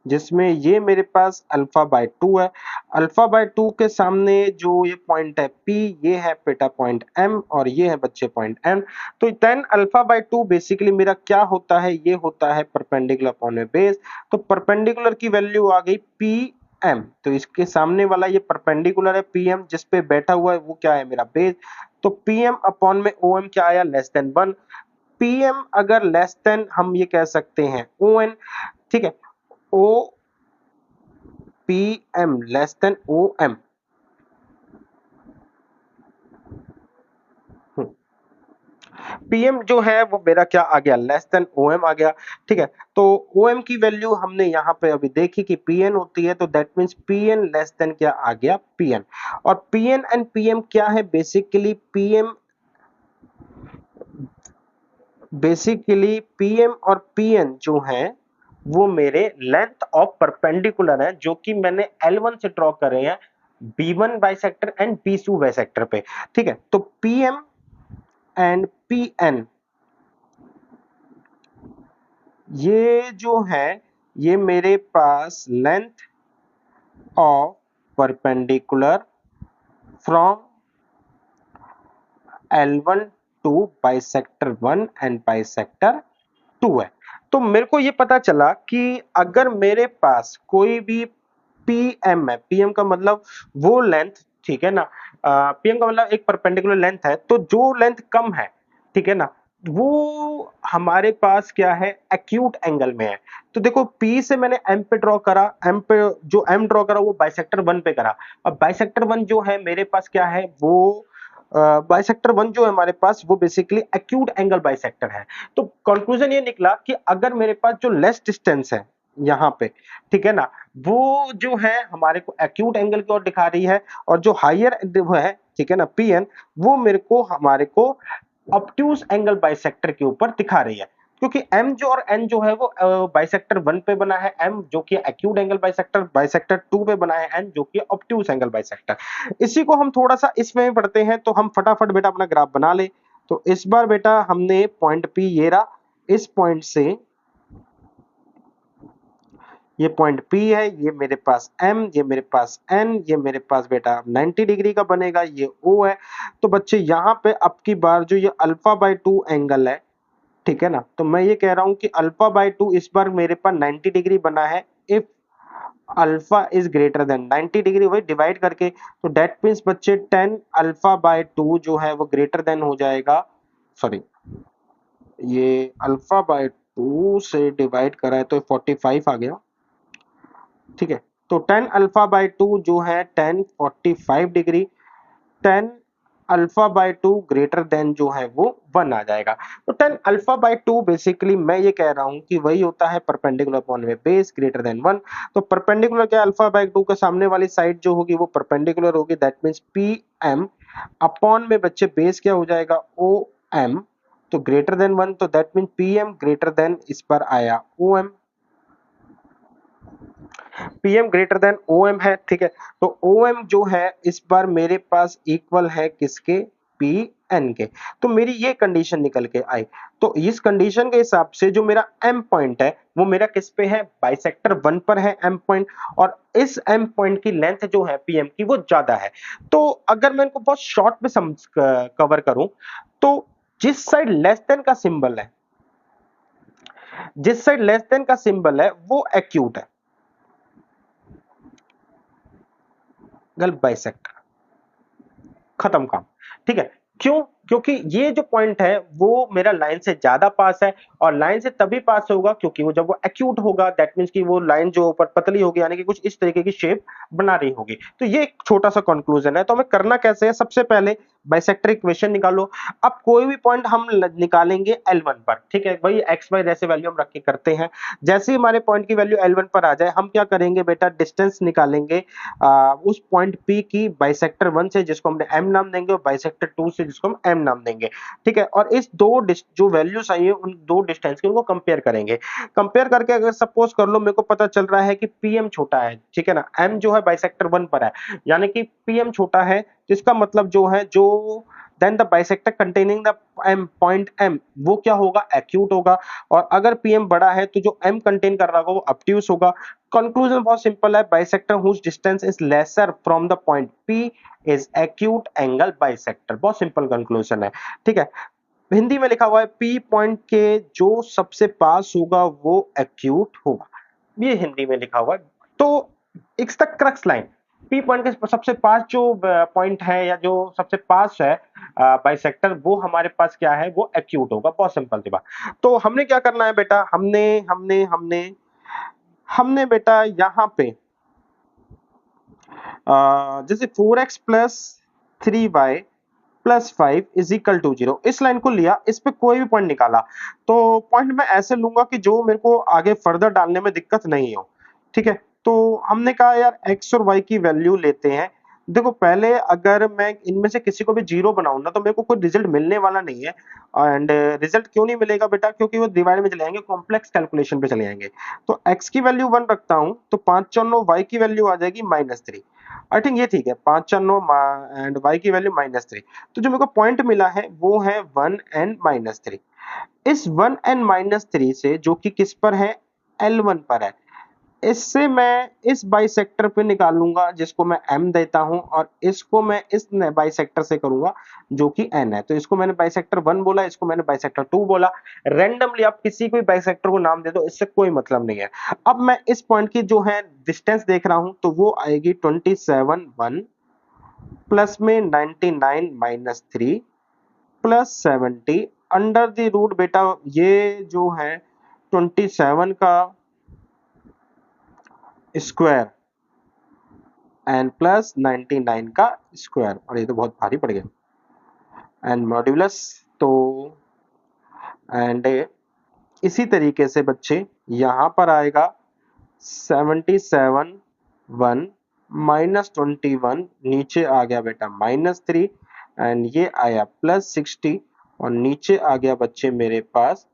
जिसमें ये मेरे पास अल्फा बाय 2 है। अल्फा बाय 2 के सामने जो ये पॉइंट है P, ये है बेटा पॉइंट M और ये है बच्चे पॉइंट N। तो tan अल्फा बाय 2 बेसिकली मेरा क्या होता है, ये होता है परपेंडिकुलर अपॉन में बेस। तो परपेंडिकुलर की वैल्यू आ गई PM, तो इसके सामने वाला ये परपेंडिकुलर है PM, जिस पे बैठा हुआ है वो क्या है मेरा बेस। तो PM अपॉन में OM क्या आया, लेस देन 1। PM अगर लेस देन, हम ये कह सकते हैं ON, ठीक है, ओ PM less than OM। PM जो है वो मेरा क्या आ गया, लेस देन OM आ गया। ठीक है, तो OM की वैल्यू हमने यहाँ पे अभी देखी कि PN होती है, तो that means PN less than क्या आ गया, PN। और PN एंड PM क्या है, बेसिकली PM और PN जो है वो मेरे लेंथ ऑफ परपेंडिकुलर है, जो कि मैंने L1 से ड्रॉ करे हैं B1 bisector and B2 bisector पे। ठीक है, तो PM एंड PN ये जो है ये मेरे पास length of perpendicular from L1 to bisector 1 and bisector 2 है। तो मेरे को ये पता चला कि अगर मेरे पास कोई भी PM है, PM का मतलब वो लेंथ, ठीक है ना, PM का मतलब एक परपेंडिकुलर लेंथ है, तो जो लेंथ कम है, ठीक है ना, वो हमारे पास क्या है, एक्यूट एंगल में है। तो देखो P से मैंने M पे ड्रॉ करा, M पे जो M ड्रॉ करा वो बाइसेक्टर 1 पे करा। अब बाइसेक्टर 1 जो है मेरे पास क्या है, वो बाइसेक्टर 1 जो है हमारे पास वो बेसिकली एक्यूट एंगल बाइसेक्टर है। तो कंक्लूजन ये निकला कि अगर मेरे पास जो लेस डिस्टेंस है यहाँ पे, ठीक है ना, वो जो है हमारे को एक्यूट एंगल की ओर दिखा रही है, और जो हायर वो है, ठीक है ना, PN, वो मेरे को हमारे को ऑब्ट्यूज एंगल बाइसेक्टर के ऊपर दिखा रही है। क्योंकि M जो और N जो है वो बाइसेक्टर 1 पे बना है, M जो कि एक्यूट एंगल बाइसेक्टर, बाइसेक्टर 2 पे बना है N जो कि ऑब्ट्यूज एंगल बाइसेक्टर। इसी को हम थोड़ा सा इसमें पढ़ते हैं, तो हम फटाफट बेटा अपना ग्राफ बना ले। तो इस बार बेटा हमने पॉइंट P ये रहा, इस पॉइंट से ये पॉइंट P है, ये मेरे पास M, ये मेरे पास N, ये मेरे पास बेटा 90 डिग्री का बनेगा, ये O है। तो बच्चे यहाँ पे अब की बार जो ये अल्फा बाय 2 एंगल है, ठीक है ना, तो मैं ये कह रहा हूं कि अल्फा बाय 2 इस बार मेरे पास 90 डिग्री बना है। If alpha is greater than 90 degree, वही डिवाइड करके, तो दैट मीन्स बच्चे 10 अल्फा बाय 2 जो है वो ग्रेटर देन हो जाएगा, सॉरी, ये अल्फा बाय 2 से डिवाइड करा है तो 45 आ गया। ठीक है, तो 10 अल्फा बाय 2 जो है 10 45 degree, 10 alpha by 2 greater than जो है वो 1 आ जाएगा। तो 10 अल्फा बाय 2 बेसिकली मैं ये कह रहा हूं कि वही होता है परपेंडिकुलर अपॉन में बेस ग्रेटर देन 1। तो परपेंडिकुलर क्या, अल्फा बाय 2 के सामने वाली साइड जो होगी वो परपेंडिकुलर होगी, दैट मींस PM अपॉन में बच्चे बेस क्या हो जाएगा, OM, तो ग्रेटर देन 1, तो that means PM greater than इस पर आया OM। PM greater than OM है, ठीक है, तो OM जो है इस बार मेरे पास इक्वल है किसके, PN के। तो मेरी ये कंडीशन निकल के आई। तो इस कंडीशन के हिसाब से जो मेरा M पॉइंट है वो मेरा किस पे है, बाइसेक्टर 1 पर है M पॉइंट, और इस M पॉइंट की लेंथ जो है PM की वो ज्यादा है। तो अगर मैं इनको बहुत शॉर्ट में कवर करूं, तो जिस साइड लेस देन का सिंबल है, जिस साइड लेस देन का सिंबल है वो एक्यूट है, गल बाइसेक्टर, खत्म काम। ठीक है, क्यों, क्योंकि ये जो पॉइंट है वो मेरा लाइन से ज्यादा पास है, और लाइन से तभी पास होगा क्योंकि वो जब वो एक्यूट होगा, दैट मींस कि वो लाइन जो ऊपर पतली होगी, यानी कि कुछ इस तरीके की शेप बना रही होगी। तो ये एक छोटा सा कंक्लूजन है। तो हमें करना कैसे है, सबसे पहले बाइसेक्टर इक्वेशन निकालो। अब कोई भी पॉइंट हम निकालेंगे L1 पर, ठीक है, वही एक्स वाई जैसे वैल्यू हम रख के करते हैं। जैसे ही हमारे पॉइंट की वैल्यू L1 पर आ जाए, हम क्या करेंगे बेटा, डिस्टेंस निकालेंगे उस पॉइंट P की बाइसेक्टर 1 से, जिसको हमने M नाम देंगे, और बाइसेक्टर 2 से, जिसको हम M नाम देंगे। ठीक है, और इस दो जो वैल्यूज आई है उन दो डिस्टेंस के उनको कंपेयर करेंगे। कंपेयर करके अगर सपोज कर लो मेरे को पता चल रहा है कि PM छोटा है, ठीक है ना, M जो है बाइसेक्टर 1 पर है, यानी कि PM छोटा है, जिसका मतलब जो है, जो then the bisector containing the M point M वो क्या होगा, एक्यूट होगा। और अगर पीएम बड़ा है तो जो एम कंटेन कर रहा होगा वो ऑब्ट्यूस होगा। कंक्लूजन बहुत सिंपल है, bisector whose distance is lesser from the point P is acute angle bisector. बहुत सिंपल कंक्लूजन है, ठीक है। हिंदी में लिखा हुआ है पी पॉइंट के जो सबसे पास होगा वो एक्यूट होगा, ये हिंदी में लिखा हुआ है। तो it's the crux line, P point के सबसे पास जो पॉइंट है या जो सबसे पास है बाइसेक्टर, वो हमारे पास क्या है, वो एक्यूट होगा। बहुत सिंपल सी बात। तो हमने क्या करना है बेटा, हमने हमने हमने हमने बेटा यहाँ पे जैसे 4x plus 3y plus 5 is equal to 0, इस लाइन को लिया, इस पे कोई भी पॉइंट निकाला। तो पॉइंट मैं ऐसे लूंगा कि जो मेरे को आगे फर्दर डालने में दिक्कत नहीं हो, ठीक है। तो हमने कहा यार x और y की वैल्यू लेते हैं। देखो पहले अगर मैं इनमें से किसी को भी जीरो बनाऊं ना तो मेरे को कोई रिजल्ट मिलने वाला नहीं है। एंड रिजल्ट क्यों नहीं मिलेगा बेटा, क्योंकि वो डिवाइड में चले जाएंगे, कॉम्प्लेक्स कैलकुलेशन पे चले जाएंगे। तो x की वैल्यू 1 रखता हूं तो 5 4 9 y की वैल्यू आ जाएगी -3। आई थिंक ये ठीक है, 5 4 9 एंड y की वैल्यू -3। तो जो मेरे को पॉइंट मिला है वो है 1 n -3। इस 1 n -3 से जो कि किस पर है, L1 पर है, इससे मैं इस बाइसेक्टर पे निकालूंगा जिसको मैं m देता हूं, और इसको मैं इस बाइसेक्टर से करूंगा जो कि n है। तो इसको मैंने बाइसेक्टर 1 बोला, इसको मैंने बाइसेक्टर 2 बोला। रैंडमली आप किसी कोई बाइसेक्टर को नाम दे दो, इससे कोई मतलब नहीं है। अब मैं इस पॉइंट की जो है डिस्टेंस देख रहा हूं तो वो आएगी 27 1 प्लस में 99 -3 प्लस 70 अंडर द रूट बेटा, ये जो है 27 का स्क्वायर एंड प्लस 99 का स्क्वायर, और ये तो बहुत भारी पड़ गया, एंड मॉड्यूलस। तो एंड इसी तरीके से बच्चे यहाँ पर आएगा 77 1 -21, नीचे आ गया बेटा -3, एंड ये आया +60, और नीचे आ गया बच्चे मेरे पास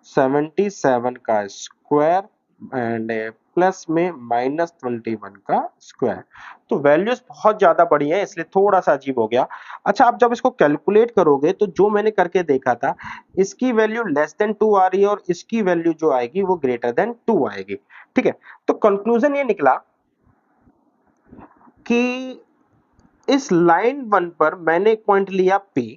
77 का स्क्वायर एंड प्लस में -21 का स्क्वायर। तो वैल्यूज बहुत ज्यादा बड़ी है इसलिए थोड़ा सा अजीब हो गया। अच्छा, आप जब इसको कैलकुलेट करोगे तो जो मैंने करके देखा था, इसकी वैल्यू लेस देन 2 आ रही है और इसकी वैल्यू जो आएगी वो ग्रेटर देन 2 आएगी, ठीक है। तो कंक्लूजन ये निकला कि इस लाइन 1 पर मैंने एक पॉइंट लिया P,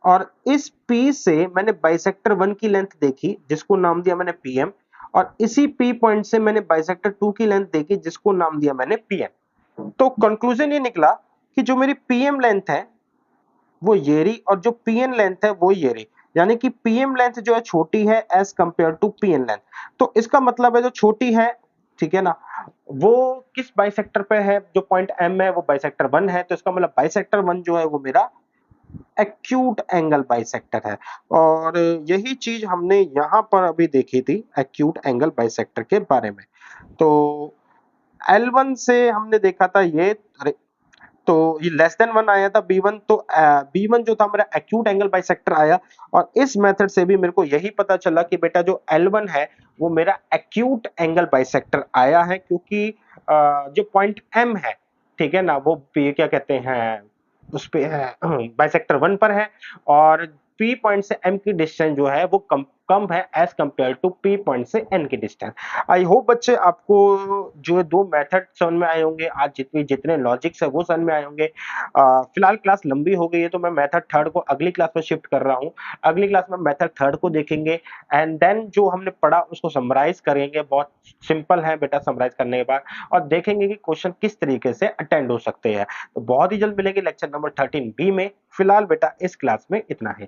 और इस P से मैंने बाइसेक्टर 1 की लेंथ देखी जिसको नाम दिया मैंने PM, और इसी P पॉइंट से मैंने बाइसेक्टर 2 की लेंथ देखी जिसको नाम दिया मैंने PM। तो कंक्लूजन ये निकला कि जो मेरी PM लेंथ है वो ये रही, और जो PN लेंथ है वो ये रही, यानी कि PM लेंथ जो है छोटी है as compare to PN length. तो इसका मतलब है जो छोटी है, ठीक है ना, वो किस बाइसेक्टर पे है, जो पॉइंट M है वो बाइसेक्टर 1 है, तो इसका मतलब बाइसेक्टर 1 जो है वो मेरा एक्यूट एंगल बाइसेक्टर है। और यही चीज हमने यहाँ पर अभी देखी थी एक्यूट एंगल बाइसेक्टर के बारे में। तो L1 से हमने देखा था ये, अरे, तो ये लेस देन 1 आया था B1, तो B1 जो था मेरा एक्यूट एंगल बाइसेक्टर आया। और इस मेथड से भी मेरे को यही पता चला कि बेटा जो L1 है वो मेरा एक्यूट एंगल बाइसेक्टर आया है, क्योंकि जो पॉइंट M है, ठीक है ना, वो क्या कहते हैं उस पे है बाइसेक्टर 1 पर है, और P पॉइंट से M की डिस्टेंस जो है वो कम है as compare to P point से N की डिस्टेंस। आई होप बच्चे आपको जो दो मेथड समझ में आए होंगे, आज जितने लॉजिक्स है वो समझ में आए होंगे। फिलहाल क्लास लंबी हो गई है तो मैं मेथड थर्ड को अगली क्लास में शिफ्ट कर रहा हूँ। अगली क्लास में मेथड थर्ड को देखेंगे, एंड देन जो हमने पढ़ा उसको समराइज करेंगे। बहुत सिंपल है बेटा समराइज करने के बाद, और देखेंगे कि क्वेश्चन किस तरीके से अटेंड हो सकते हैं। तो बहुत ही जल्द मिलेंगे लेक्चर नंबर 13B में। फिलहाल बेटा इस क्लास में इतना है।